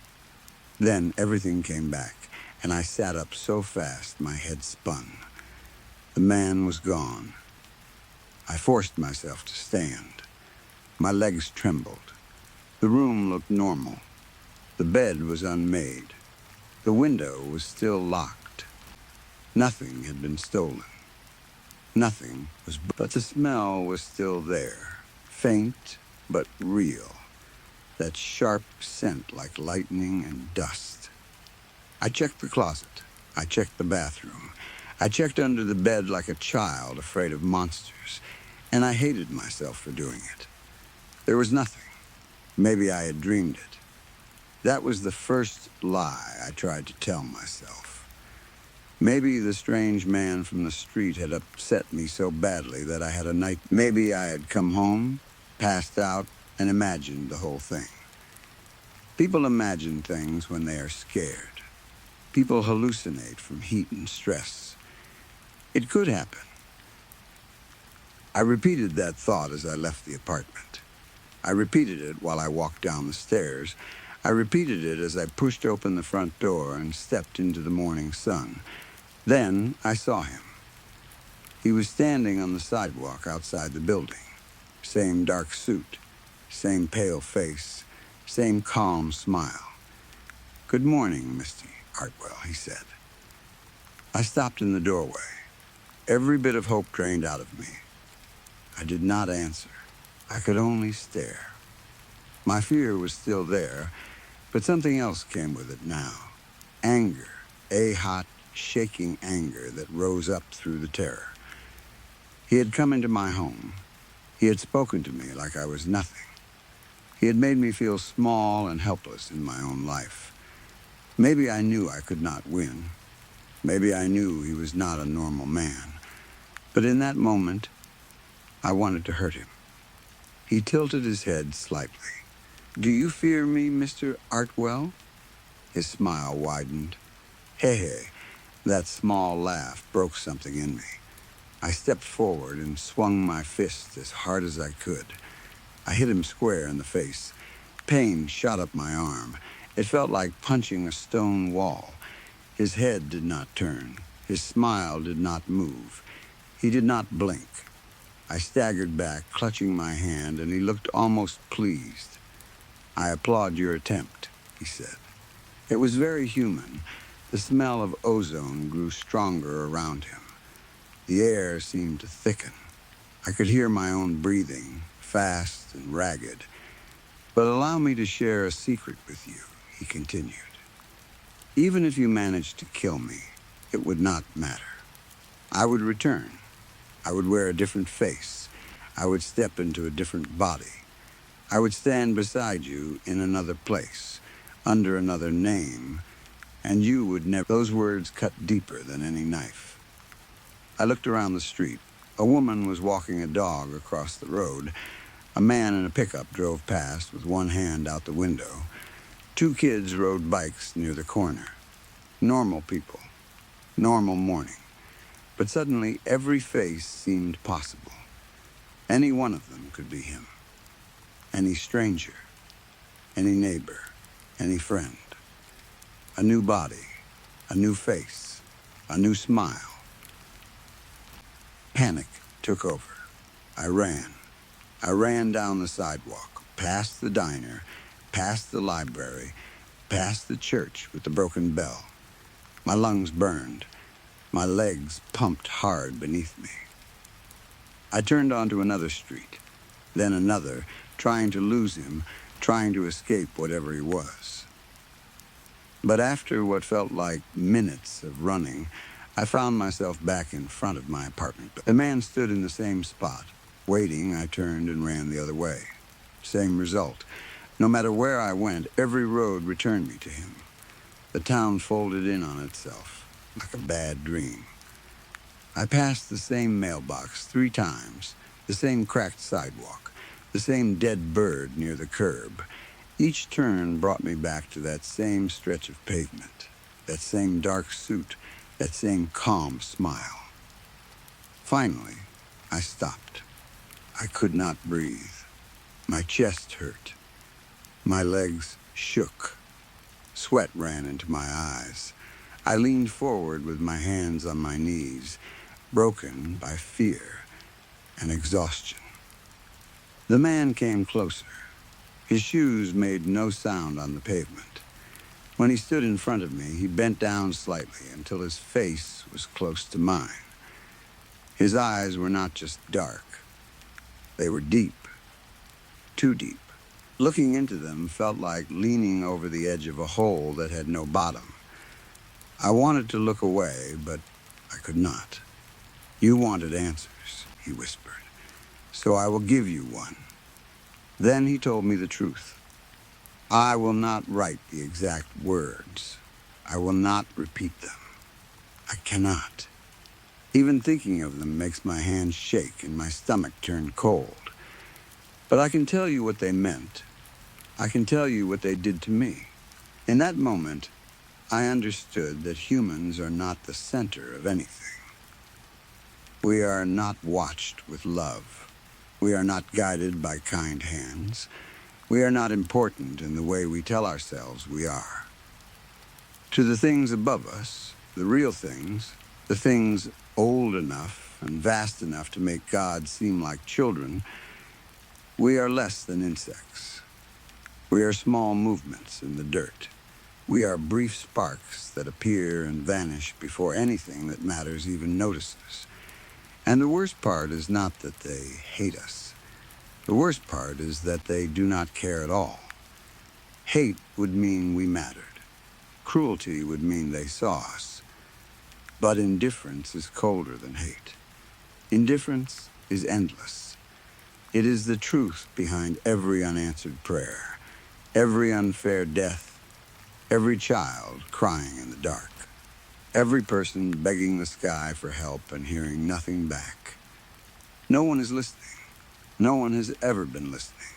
Then everything came back, and I sat up so fast my head spun. The man was gone. I forced myself to stand. My legs trembled. The room looked normal. The bed was unmade. The window was still locked. Nothing had been stolen. Nothing was, but the smell was still there, faint but real. That sharp scent like lightning and dust. I checked the closet. I checked the bathroom. I checked under the bed like a child afraid of monsters, and I hated myself for doing it. There was nothing. Maybe I had dreamed it. That was the first lie I tried to tell myself. Maybe the strange man from the street had upset me so badly that I had a night. Maybe I had come home, passed out, and imagined the whole thing. People imagine things when they are scared. People hallucinate from heat and stress. It could happen. I repeated that thought as I left the apartment. I repeated it while I walked down the stairs. I repeated it as I pushed open the front door and stepped into the morning sun. Then I saw him. He was standing on the sidewalk outside the building. Same dark suit, same pale face, same calm smile. "Good morning, Mr. Hartwell," he said. I stopped in the doorway. Every bit of hope drained out of me. I did not answer. I could only stare. My fear was still there, but something else came with it now. Anger, a hot, shaking anger that rose up through the terror. He had come into my home. He had spoken to me like I was nothing. He had made me feel small and helpless in my own life. Maybe I knew I could not win. Maybe I knew he was not a normal man. But in that moment, I wanted to hurt him. He tilted his head slightly. "Do you fear me, Mr. Artwell?" His smile widened. Hey, that small laugh broke something in me. I stepped forward and swung my fist as hard as I could. I hit him square in the face. Pain shot up my arm. It felt like punching a stone wall. His head did not turn. His smile did not move. He did not blink. I staggered back, clutching my hand, and he looked almost pleased. "I applaud your attempt," he said. It was very human. The smell of ozone grew stronger around him. The air seemed to thicken. I could hear my own breathing, fast and ragged. "But allow me to share a secret with you," he continued. "Even if you managed to kill me, it would not matter. I would return. I would wear a different face. I would step into a different body. I would stand beside you in another place, under another name, and you would never. Those words cut deeper than any knife. I looked around the street. A woman was walking a dog across the road. A man in a pickup drove past with one hand out the window. Two kids rode bikes near the corner. Normal people. Normal morning. But suddenly, every face seemed possible. Any one of them could be him. Any stranger. Any neighbor. Any friend. A new body. A new face. A new smile. Panic took over. I ran. I ran down the sidewalk, past the diner, past the library, past the church with the broken bell. My lungs burned. My legs pumped hard beneath me. I turned onto another street, then another, trying to lose him, trying to escape whatever he was. But after what felt like minutes of running, I found myself back in front of my apartment. The man stood in the same spot. Waiting, I turned and ran the other way. Same result. No matter where I went, every road returned me to him. The town folded in on itself, like a bad dream. I passed the same mailbox 3 times, the same cracked sidewalk, the same dead bird near the curb. Each turn brought me back to that same stretch of pavement, that same dark suit, that same calm smile. Finally, I stopped. I could not breathe. My chest hurt. My legs shook. Sweat ran into my eyes. I leaned forward with my hands on my knees, broken by fear and exhaustion. The man came closer. His shoes made no sound on the pavement. When he stood in front of me, he bent down slightly until his face was close to mine. His eyes were not just dark. They were deep. Too deep. Looking into them felt like leaning over the edge of a hole that had no bottom. I wanted to look away, but I could not. You wanted answers, he whispered, so I will give you one. Then he told me the truth. I will not write the exact words. I will not repeat them. I cannot. Even thinking of them makes my hands shake and my stomach turn cold. But I can tell you what they meant. I can tell you what they did to me. In that moment, I understood that humans are not the center of anything. We are not watched with love. We are not guided by kind hands. We are not important in the way we tell ourselves we are. To the things above us, the real things, the things old enough and vast enough to make God seem like children, we are less than insects. We are small movements in the dirt. We are brief sparks that appear and vanish before anything that matters even notices. And the worst part is not that they hate us. The worst part is that they do not care at all. Hate would mean we mattered. Cruelty would mean they saw us. But indifference is colder than hate. Indifference is endless. It is the truth behind every unanswered prayer, every unfair death, every child crying in the dark, every person begging the sky for help and hearing nothing back. No one is listening. No one has ever been listening.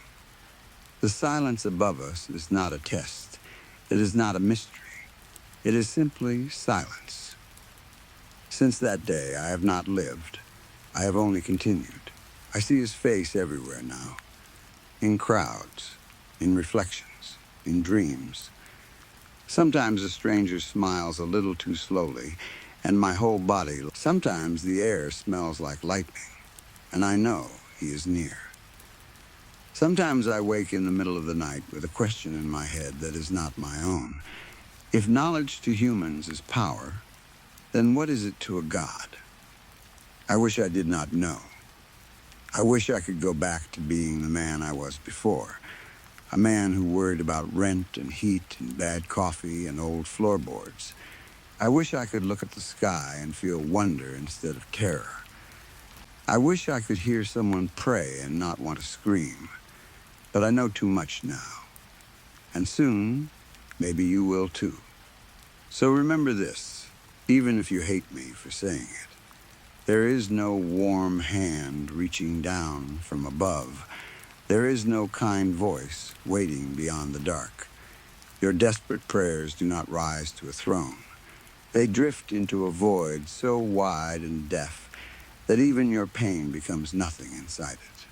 The silence above us is not a test. It is not a mystery. It is simply silence. Since that day, I have not lived. I have only continued. I see his face everywhere now. In crowds, in reflections, in dreams. Sometimes a stranger smiles a little too slowly, and my whole body. Sometimes the air smells like lightning, and I know he is near. Sometimes I wake in the middle of the night with a question in my head that is not my own. If knowledge to humans is power, then what is it to a god? I wish I did not know. I wish I could go back to being the man I was before, a man who worried about rent and heat and bad coffee and old floorboards. I wish I could look at the sky and feel wonder instead of terror. I wish I could hear someone pray and not want to scream, but I know too much now. And soon, maybe you will too. So remember this, even if you hate me for saying it. There is no warm hand reaching down from above. There is no kind voice waiting beyond the dark. Your desperate prayers do not rise to a throne. They drift into a void so wide and deaf that even your pain becomes nothing inside it.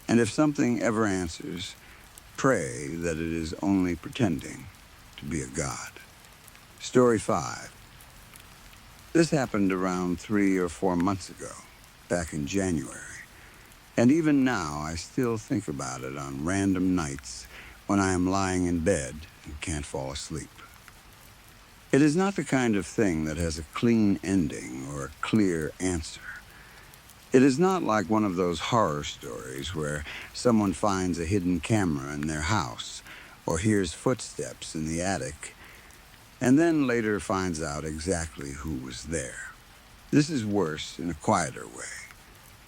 And if something ever answers, pray that it is only pretending to be a god. Story 5. This happened around 3 or 4 months ago, back in January. And even now, I still think about it on random nights when I am lying in bed and can't fall asleep. It is not the kind of thing that has a clean ending or a clear answer. It is not like one of those horror stories where someone finds a hidden camera in their house or hears footsteps in the attic and then later finds out exactly who was there. This is worse in a quieter way,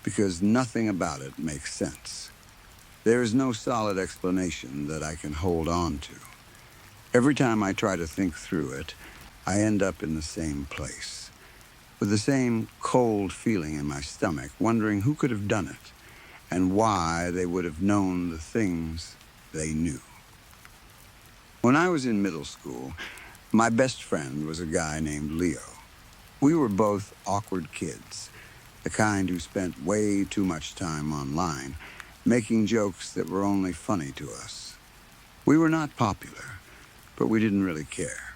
because nothing about it makes sense. There is no solid explanation that I can hold on to. Every time I try to think through it, I end up in the same place, with the same cold feeling in my stomach, wondering who could have done it and why they would have known the things they knew. When I was in middle school, my best friend was a guy named Leo. We were both awkward kids, the kind who spent way too much time online, making jokes that were only funny to us. We were not popular, but we didn't really care.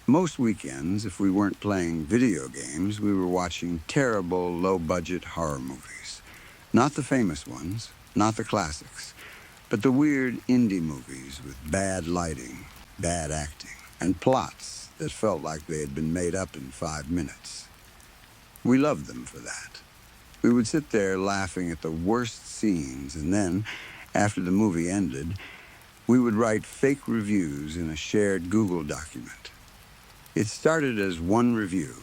Most weekends, if we weren't playing video games, we were watching terrible, low-budget horror movies. Not the famous ones, not the classics, but the weird indie movies with bad lighting, bad acting, and plots that felt like they had been made up in 5 minutes. We loved them for that. We would sit there laughing at the worst scenes, and then, after the movie ended, we would write fake reviews in a shared Google document. It started as one review,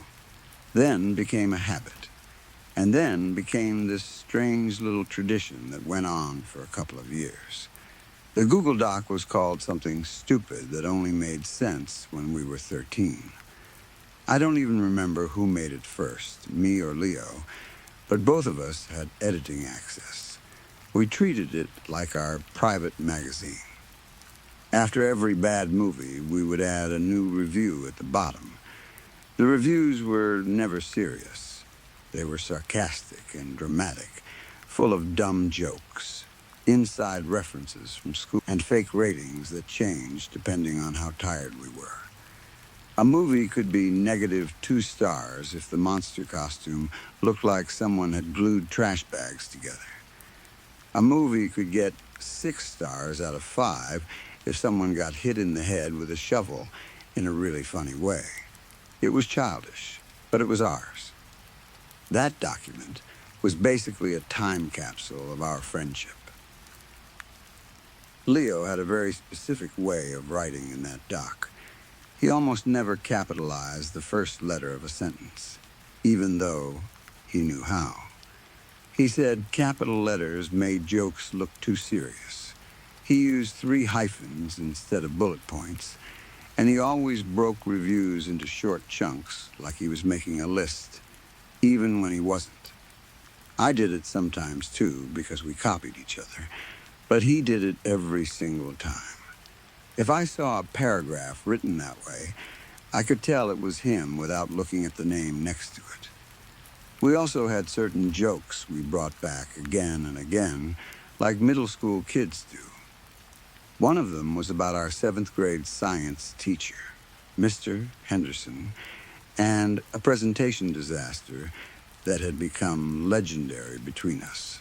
then became a habit, and then became this strange little tradition that went on for a couple of years. The Google Doc was called something stupid that only made sense when we were 13. I don't even remember who made it first, me or Leo, but both of us had editing access. We treated it like our private magazine. After every bad movie, we would add a new review at the bottom. The reviews were never serious. They were sarcastic and dramatic, full of dumb jokes, inside references from school, and fake ratings that changed depending on how tired we were. A movie could be -2 stars if the monster costume looked like someone had glued trash bags together. A movie could get 6 stars out of 5 if someone got hit in the head with a shovel in a really funny way. It was childish, but it was ours. That document was basically a time capsule of our friendship. Leo had a very specific way of writing in that doc. He almost never capitalized the first letter of a sentence, even though he knew how. He said capital letters made jokes look too serious. He used 3 hyphens instead of bullet points, and he always broke reviews into short chunks like he was making a list, even when he wasn't. I did it sometimes too because we copied each other, but he did it every single time. If I saw a paragraph written that way, I could tell it was him without looking at the name next to it. We also had certain jokes we brought back again and again, like middle school kids do. One of them was about our 7th grade science teacher, Mr. Henderson, and a presentation disaster that had become legendary between us.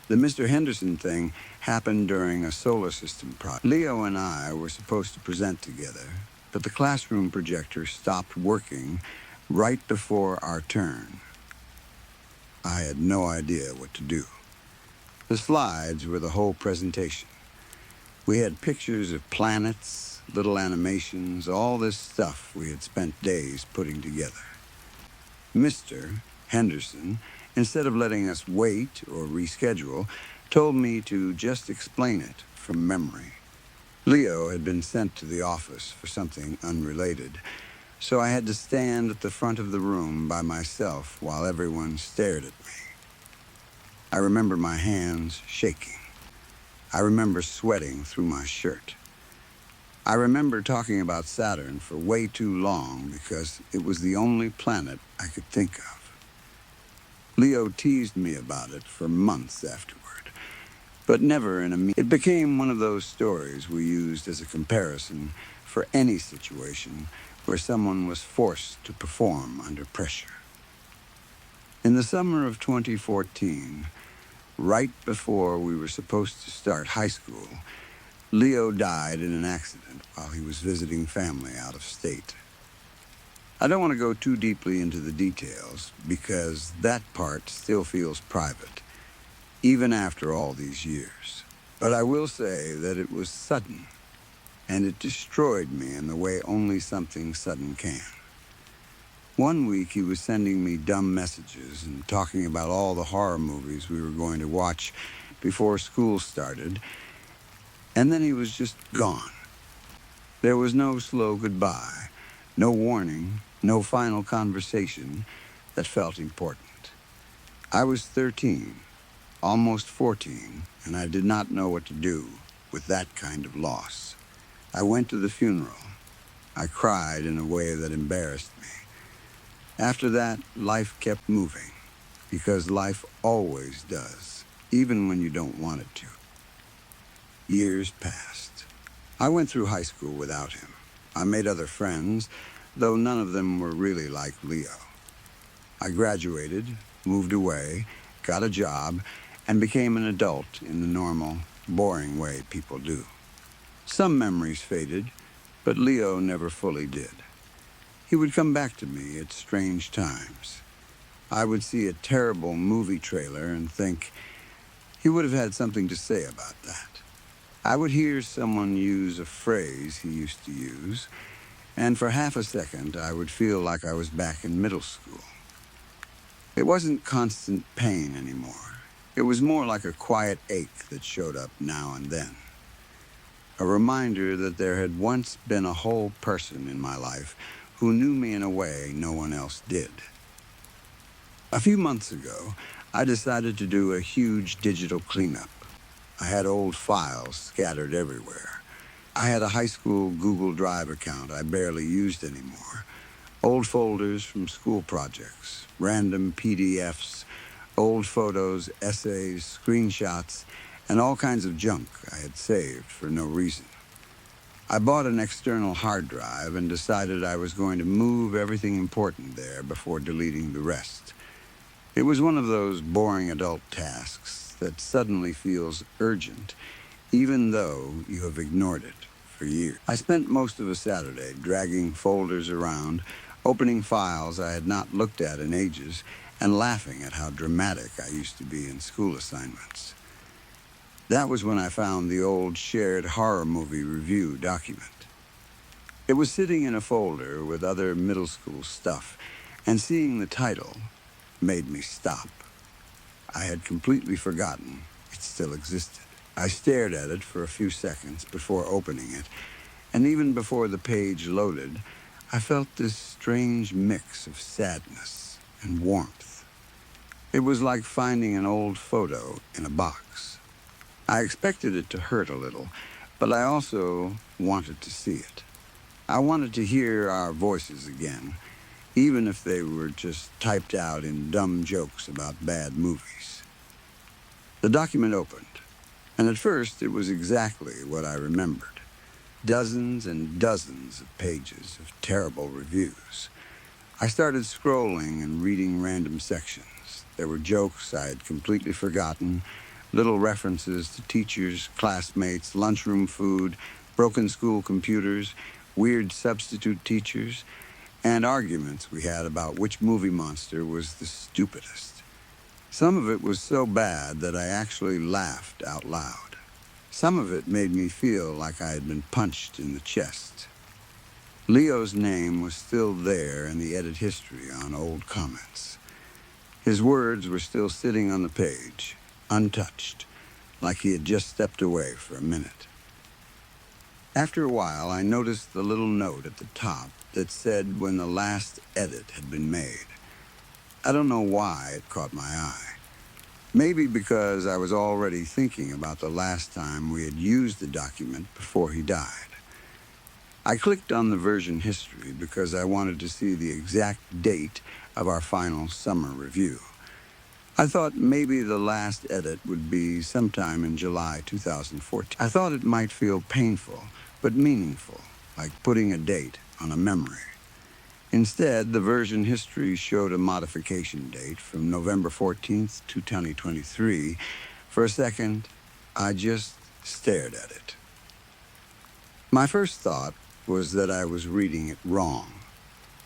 The Mr. Henderson thing happened during a solar system project. Leo and I were supposed to present together, but the classroom projector stopped working right before our turn. I had no idea what to do. The slides were the whole presentation. We had pictures of planets, little animations, all this stuff we had spent days putting together. Mr. Henderson instead of letting us wait or reschedule, told me to just explain it from memory. Leo had been sent to the office for something unrelated, so I had to stand at the front of the room by myself while everyone stared at me. I remember my hands shaking. I remember sweating through my shirt. I remember talking about Saturn for way too long because it was the only planet I could think of. Leo teased me about it for months afterward, but never in a... It became one of those stories we used as a comparison for any situation where someone was forced to perform under pressure. In the summer of 2014, right before we were supposed to start high school, Leo died in an accident while he was visiting family out of state. I don't want to go too deeply into the details because that part still feels private, even after all these years. But I will say that it was sudden, and it destroyed me in the way only something sudden can. One week he was sending me dumb messages and talking about all the horror movies we were going to watch before school started, and then he was just gone. There was no slow goodbye, no warning, no final conversation that felt important. I was 13, almost 14, and I did not know what to do with that kind of loss. I went to the funeral. I cried in a way that embarrassed me. After that, life kept moving, because life always does, even when you don't want it to. Years passed. I went through high school without him. I made other friends, though none of them were really like Leo. I graduated, moved away, got a job, and became an adult in the normal, boring way people do. Some memories faded, but Leo never fully did. He would come back to me at strange times. I would see a terrible movie trailer and think he would have had something to say about that. I would hear someone use a phrase he used to use, and for half a second I would feel like I was back in middle school. It wasn't constant pain anymore. It was more like a quiet ache that showed up now and then. A reminder that there had once been a whole person in my life who knew me in a way no one else did. A few months ago, I decided to do a huge digital cleanup. I had old files scattered everywhere. I had a high school Google Drive account I barely used anymore. Old folders from school projects, random PDFs, old photos, essays, screenshots, and all kinds of junk I had saved for no reason. I bought an external hard drive and decided I was going to move everything important there before deleting the rest. It was one of those boring adult tasks that suddenly feels urgent, even though you have ignored it for years. I spent most of a Saturday dragging folders around, opening files I had not looked at in ages, and laughing at how dramatic I used to be in school assignments. That was when I found the old shared horror movie review document. It was sitting in a folder with other middle school stuff, and seeing the title made me stop. I had completely forgotten it still existed. I stared at it for a few seconds before opening it, and even before the page loaded, I felt this strange mix of sadness and warmth. It was like finding an old photo in a box. I expected it to hurt a little, but I also wanted to see it. I wanted to hear our voices again, even if they were just typed out in dumb jokes about bad movies. The document opened, and at first it was exactly what I remembered. Dozens and dozens of pages of terrible reviews. I started scrolling and reading random sections. There were jokes I had completely forgotten, little references to teachers, classmates, lunchroom food, broken school computers, weird substitute teachers, and arguments we had about which movie monster was the stupidest. Some of it was so bad that I actually laughed out loud. Some of it made me feel like I had been punched in the chest. Leo's name was still there in the edit history on old comments. His words were still sitting on the page, untouched, like he had just stepped away for a minute. After a while, I noticed the little note at the top that said when the last edit had been made. I don't know why it caught my eye. Maybe because I was already thinking about the last time we had used the document before he died. I clicked on the version history because I wanted to see the exact date of our final summer review. I thought maybe the last edit would be sometime in July 2014. I thought it might feel painful, but meaningful, like putting a date on a memory. Instead, the version history showed a modification date from November 14th to 2023. For a second, I just stared at it. My first thought was that I was reading it wrong.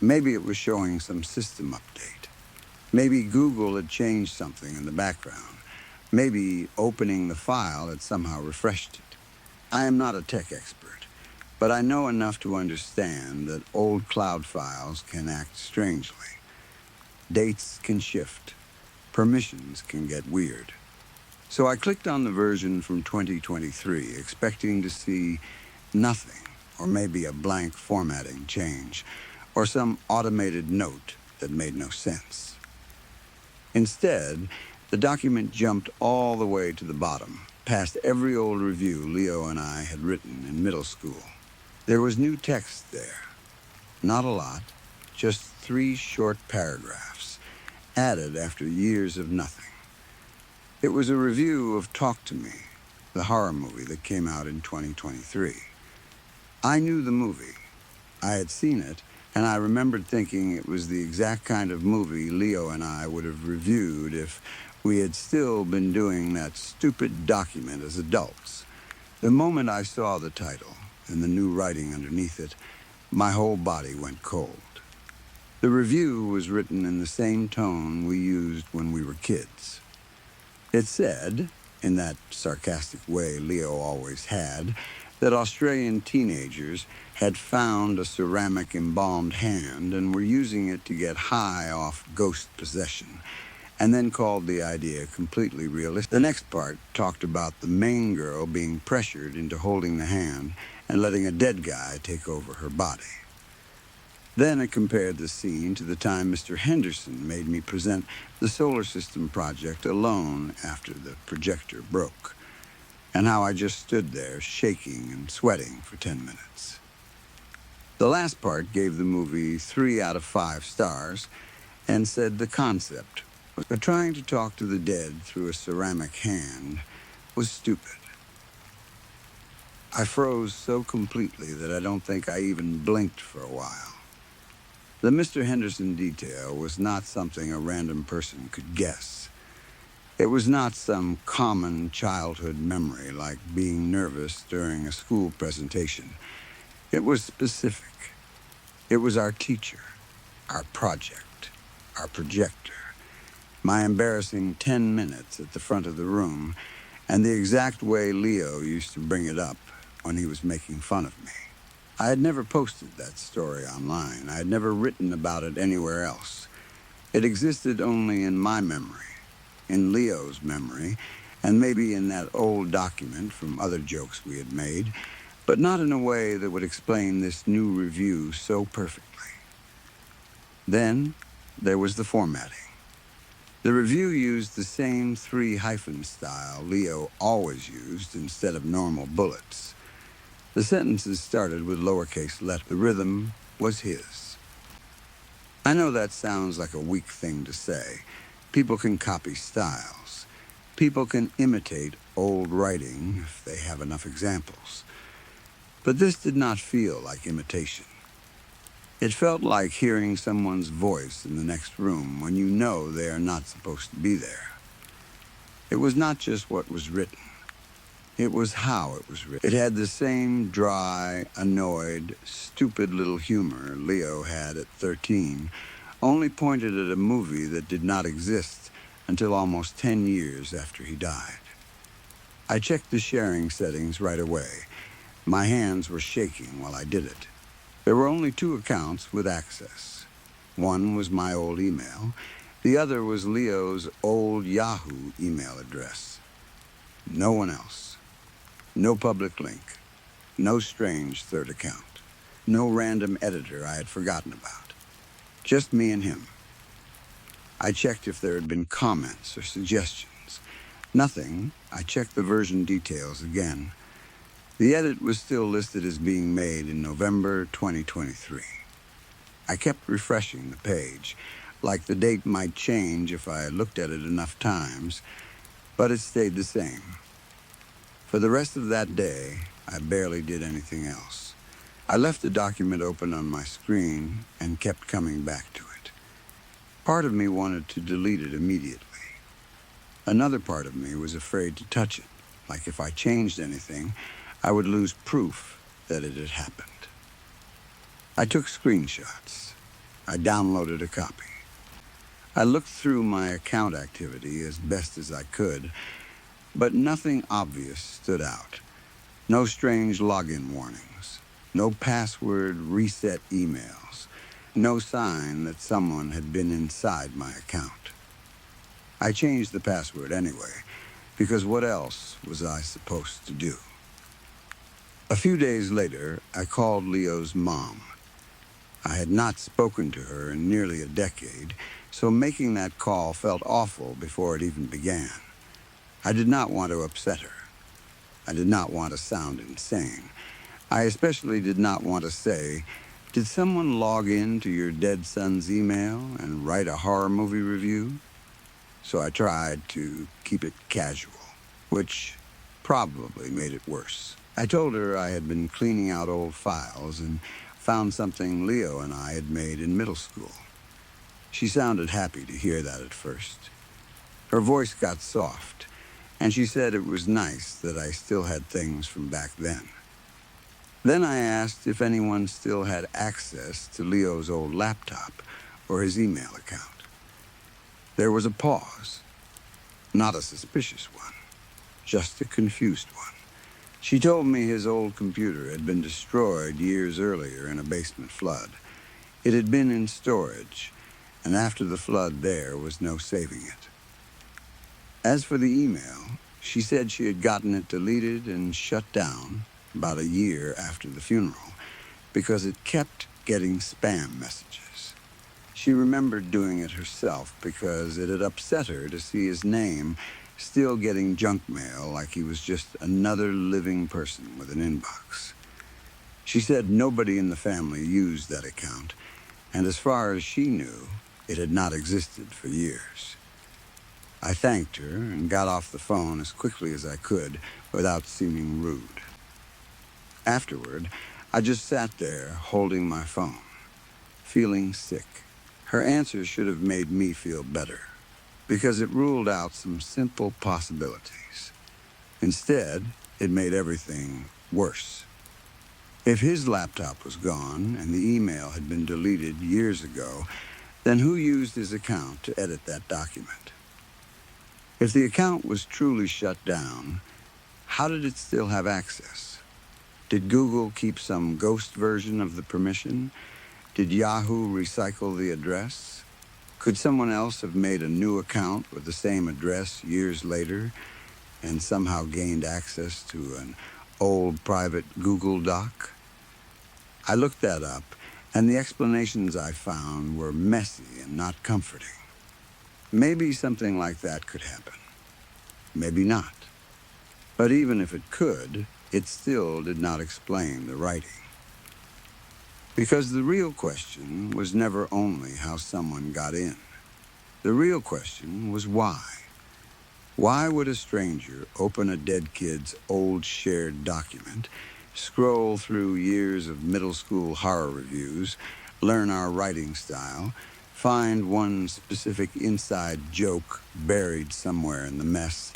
Maybe it was showing some system update. Maybe Google had changed something in the background. Maybe opening the file had somehow refreshed it. I am not a tech expert, but I know enough to understand that old cloud files can act strangely. Dates can shift. Permissions can get weird. So I clicked on the version from 2023, expecting to see nothing, or maybe a blank formatting change, or some automated note that made no sense. Instead, the document jumped all the way to the bottom, past every old review Leo and I had written in middle school. There was new text there. Not a lot, just 3 short paragraphs, added after years of nothing. It was a review of Talk to Me, the horror movie that came out in 2023. I knew the movie. I had seen it, and I remembered thinking it was the exact kind of movie Leo and I would have reviewed if we had still been doing that stupid document as adults. The moment I saw the title and the new writing underneath it, my whole body went cold. The review was written in the same tone we used when we were kids. It said, in that sarcastic way Leo always had, that Australian teenagers had found a ceramic embalmed hand and were using it to get high off ghost possession, and then called the idea completely realistic. The next part talked about the main girl being pressured into holding the hand and letting a dead guy take over her body. Then it compared the scene to the time Mr. Henderson made me present the solar system project alone after the projector broke, and how I just stood there shaking and sweating for 10 minutes. The last part gave the movie 3 out of 5 stars and said the concept, but trying to talk to the dead through a ceramic hand, was stupid. I froze so completely that I don't think I even blinked for a while. The Mr. Henderson detail was not something a random person could guess. It was not some common childhood memory like being nervous during a school presentation. It was specific. It was our teacher, our project, our projector, my embarrassing 10 minutes at the front of the room, and the exact way Leo used to bring it up when he was making fun of me. I had never posted that story online. I had never written about it anywhere else. It existed only in my memory, in Leo's memory, and maybe in that old document from other jokes we had made, but not in a way that would explain this new review so perfectly. Then there was the formatting. The review used the same 3-hyphen style Leo always used instead of normal bullets. The sentences started with lowercase letters. The rhythm was his. I know that sounds like a weak thing to say. People can copy styles. People can imitate old writing if they have enough examples. But this did not feel like imitation. It felt like hearing someone's voice in the next room when you know they are not supposed to be there. It was not just what was written. It was how it was written. It had the same dry, annoyed, stupid little humor Leo had at 13, only pointed at a movie that did not exist until almost 10 years after he died. I checked the sharing settings right away. My hands were shaking while I did it. There were only 2 accounts with access. One was my old email. The other was Leo's old Yahoo email address. No one else. No public link. No strange third account. No random editor I had forgotten about. Just me and him. I checked if there had been comments or suggestions. Nothing. I checked the version details again. The edit was still listed as being made in November 2023. I kept refreshing the page, like the date might change if I looked at it enough times, but it stayed the same. For the rest of that day, I barely did anything else. I left the document open on my screen and kept coming back to it. Part of me wanted to delete it immediately. Another part of me was afraid to touch it, like if I changed anything, I would lose proof that it had happened. I took screenshots. I downloaded a copy. I looked through my account activity as best as I could, but nothing obvious stood out. No strange login warnings. No password reset emails. No sign that someone had been inside my account. I changed the password anyway, because what else was I supposed to do? A few days later, I called Leo's mom. I had not spoken to her in nearly a decade, so making that call felt awful before it even began. I did not want to upset her. I did not want to sound insane. I especially did not want to say, "Did someone log in to your dead son's email and write a horror movie review?" So I tried to keep it casual, which probably made it worse. I told her I had been cleaning out old files and found something Leo and I had made in middle school. She sounded happy to hear that at first. Her voice got soft, and she said it was nice that I still had things from back then. Then I asked if anyone still had access to Leo's old laptop or his email account. There was a pause. Not a suspicious one, just a confused one. She told me his old computer had been destroyed years earlier in a basement flood. It had been in storage, and after the flood there was no saving it. As for the email, she said she had gotten it deleted and shut down about a year after the funeral because it kept getting spam messages. She remembered doing it herself because it had upset her to see his name still getting junk mail like he was just another living person with an inbox. She said nobody in the family used that account, and as far as she knew, it had not existed for years. I thanked her and got off the phone as quickly as I could without seeming rude. Afterward, I just sat there holding my phone, feeling sick. Her answer should have made me feel better, because it ruled out some simple possibilities. Instead, it made everything worse. If his laptop was gone and the email had been deleted years ago, then who used his account to edit that document? If the account was truly shut down, how did it still have access? Did Google keep some ghost version of the permission? Did Yahoo recycle the address? Could someone else have made a new account with the same address years later and somehow gained access to an old private Google Doc? I looked that up, and the explanations I found were messy and not comforting. Maybe something like that could happen. Maybe not. But even if it could, it still did not explain the writing. Because the real question was never only how someone got in. The real question was why. Why would a stranger open a dead kid's old shared document, scroll through years of middle school horror reviews, learn our writing style, find one specific inside joke buried somewhere in the mess,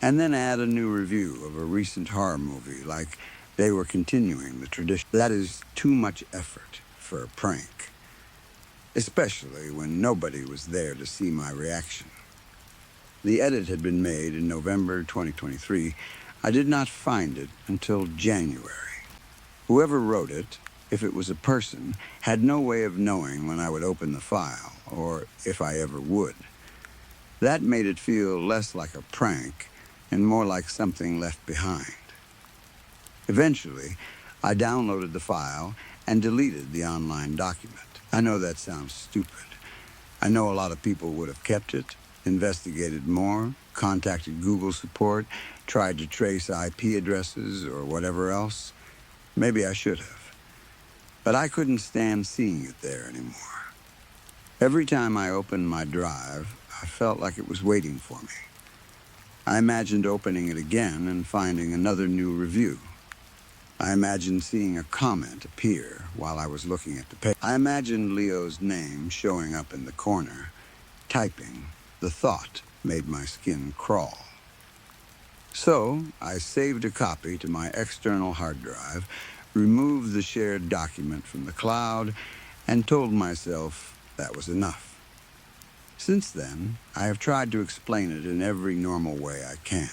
and then add a new review of a recent horror movie like they were continuing the tradition? That is too much effort for a prank, especially when nobody was there to see my reaction. The edit had been made in November 2023. I did not find it until January. Whoever wrote it, if it was a person, had no way of knowing when I would open the file, or if I ever would. That made it feel less like a prank and more like something left behind. Eventually, I downloaded the file and deleted the online document. I know that sounds stupid. I know a lot of people would have kept it, investigated more, contacted Google support, tried to trace IP addresses or whatever else. Maybe I should have. But I couldn't stand seeing it there anymore. Every time I opened my drive, I felt like it was waiting for me. I imagined opening it again and finding another new review. I imagined seeing a comment appear while I was looking at the page. I imagined Leo's name showing up in the corner, typing. The thought made my skin crawl. So I saved a copy to my external hard drive, removed the shared document from the cloud, and told myself that was enough. Since then, I have tried to explain it in every normal way I can.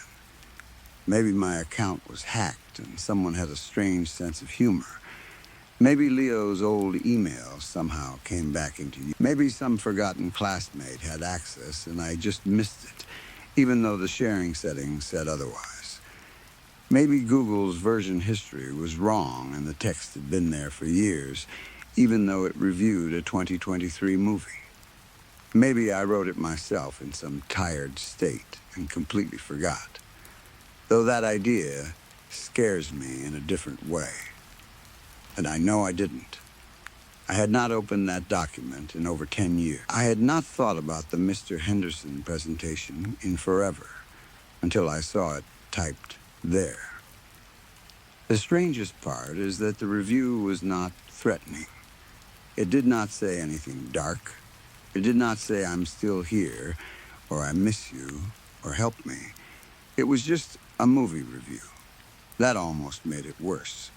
Maybe my account was hacked and someone had a strange sense of humor. Maybe Leo's old email somehow came back into use. Maybe some forgotten classmate had access and I just missed it, even though the sharing settings said otherwise. Maybe Google's version history was wrong and the text had been there for years, even though it reviewed a 2023 movie. Maybe I wrote it myself in some tired state and completely forgot. Though that idea scares me in a different way. And I know I didn't. I had not opened that document in over 10 years. I had not thought about the Mr. Henderson presentation in forever, until I saw it typed there. The strangest part is that the review was not threatening. It did not say anything dark. It did not say I'm still here, or I miss you, or help me. It was just a movie review. That almost made it worse.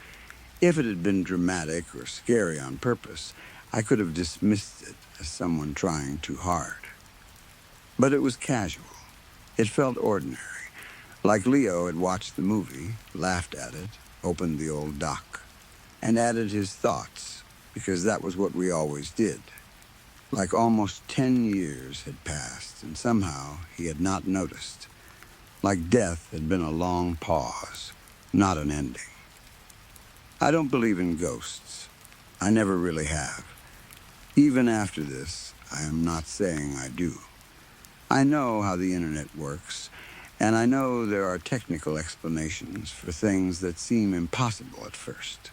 If it had been dramatic or scary on purpose, I could have dismissed it as someone trying too hard. But it was casual. It felt ordinary, like Leo had watched the movie, laughed at it, opened the old doc, and added his thoughts, because that was what we always did. Like almost 10 years had passed, and somehow he had not noticed. Like death had been a long pause, not an ending. I don't believe in ghosts. I never really have. Even after this, I am not saying I do. I know how the internet works, and I know there are technical explanations for things that seem impossible at first.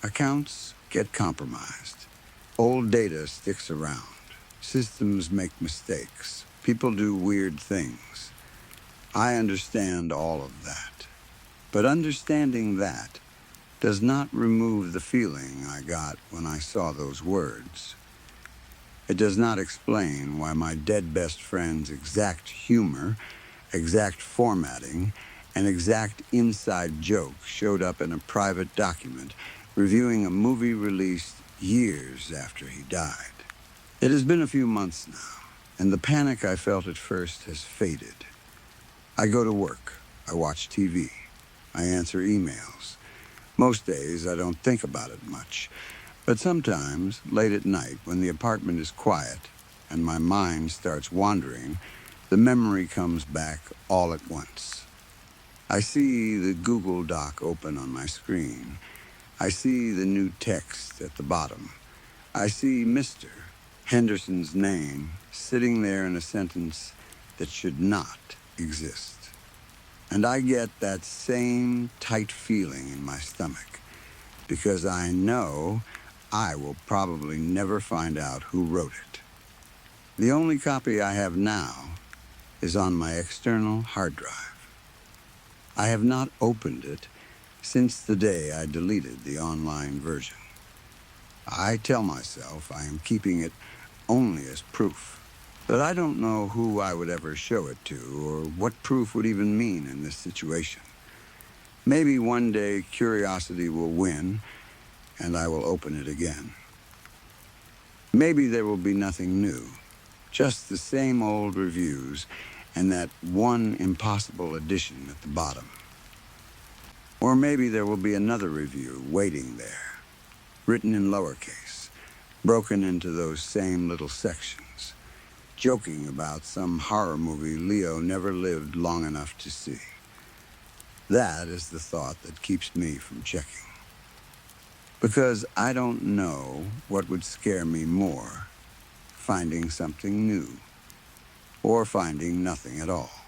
Accounts get compromised. Old data sticks around. Systems make mistakes. People do weird things. I understand all of that. But understanding that does not remove the feeling I got when I saw those words. It does not explain why my dead best friend's exact humor, exact formatting, and exact inside joke showed up in a private document reviewing a movie released years after he died. It has been a few months now, and the panic I felt at first has faded. I go to work, I watch TV, I answer emails. Most days I don't think about it much, but sometimes, late at night when the apartment is quiet and my mind starts wandering, the memory comes back all at once. I see the Google Doc open on my screen. I see the new text at the bottom. I see Mr. Henderson's name sitting there in a sentence that should not exist. And I get that same tight feeling in my stomach because I know I will probably never find out who wrote it. The only copy I have now is on my external hard drive. I have not opened it since the day I deleted the online version. I tell myself I am keeping it only as proof. But I don't know who I would ever show it to or what proof would even mean in this situation. Maybe one day curiosity will win and I will open it again. Maybe there will be nothing new, just the same old reviews and that one impossible addition at the bottom. Or maybe there will be another review waiting there, written in lowercase, broken into those same little sections, joking about some horror movie Leo never lived long enough to see. That is the thought that keeps me from checking. Because I don't know what would scare me more, finding something new, or finding nothing at all.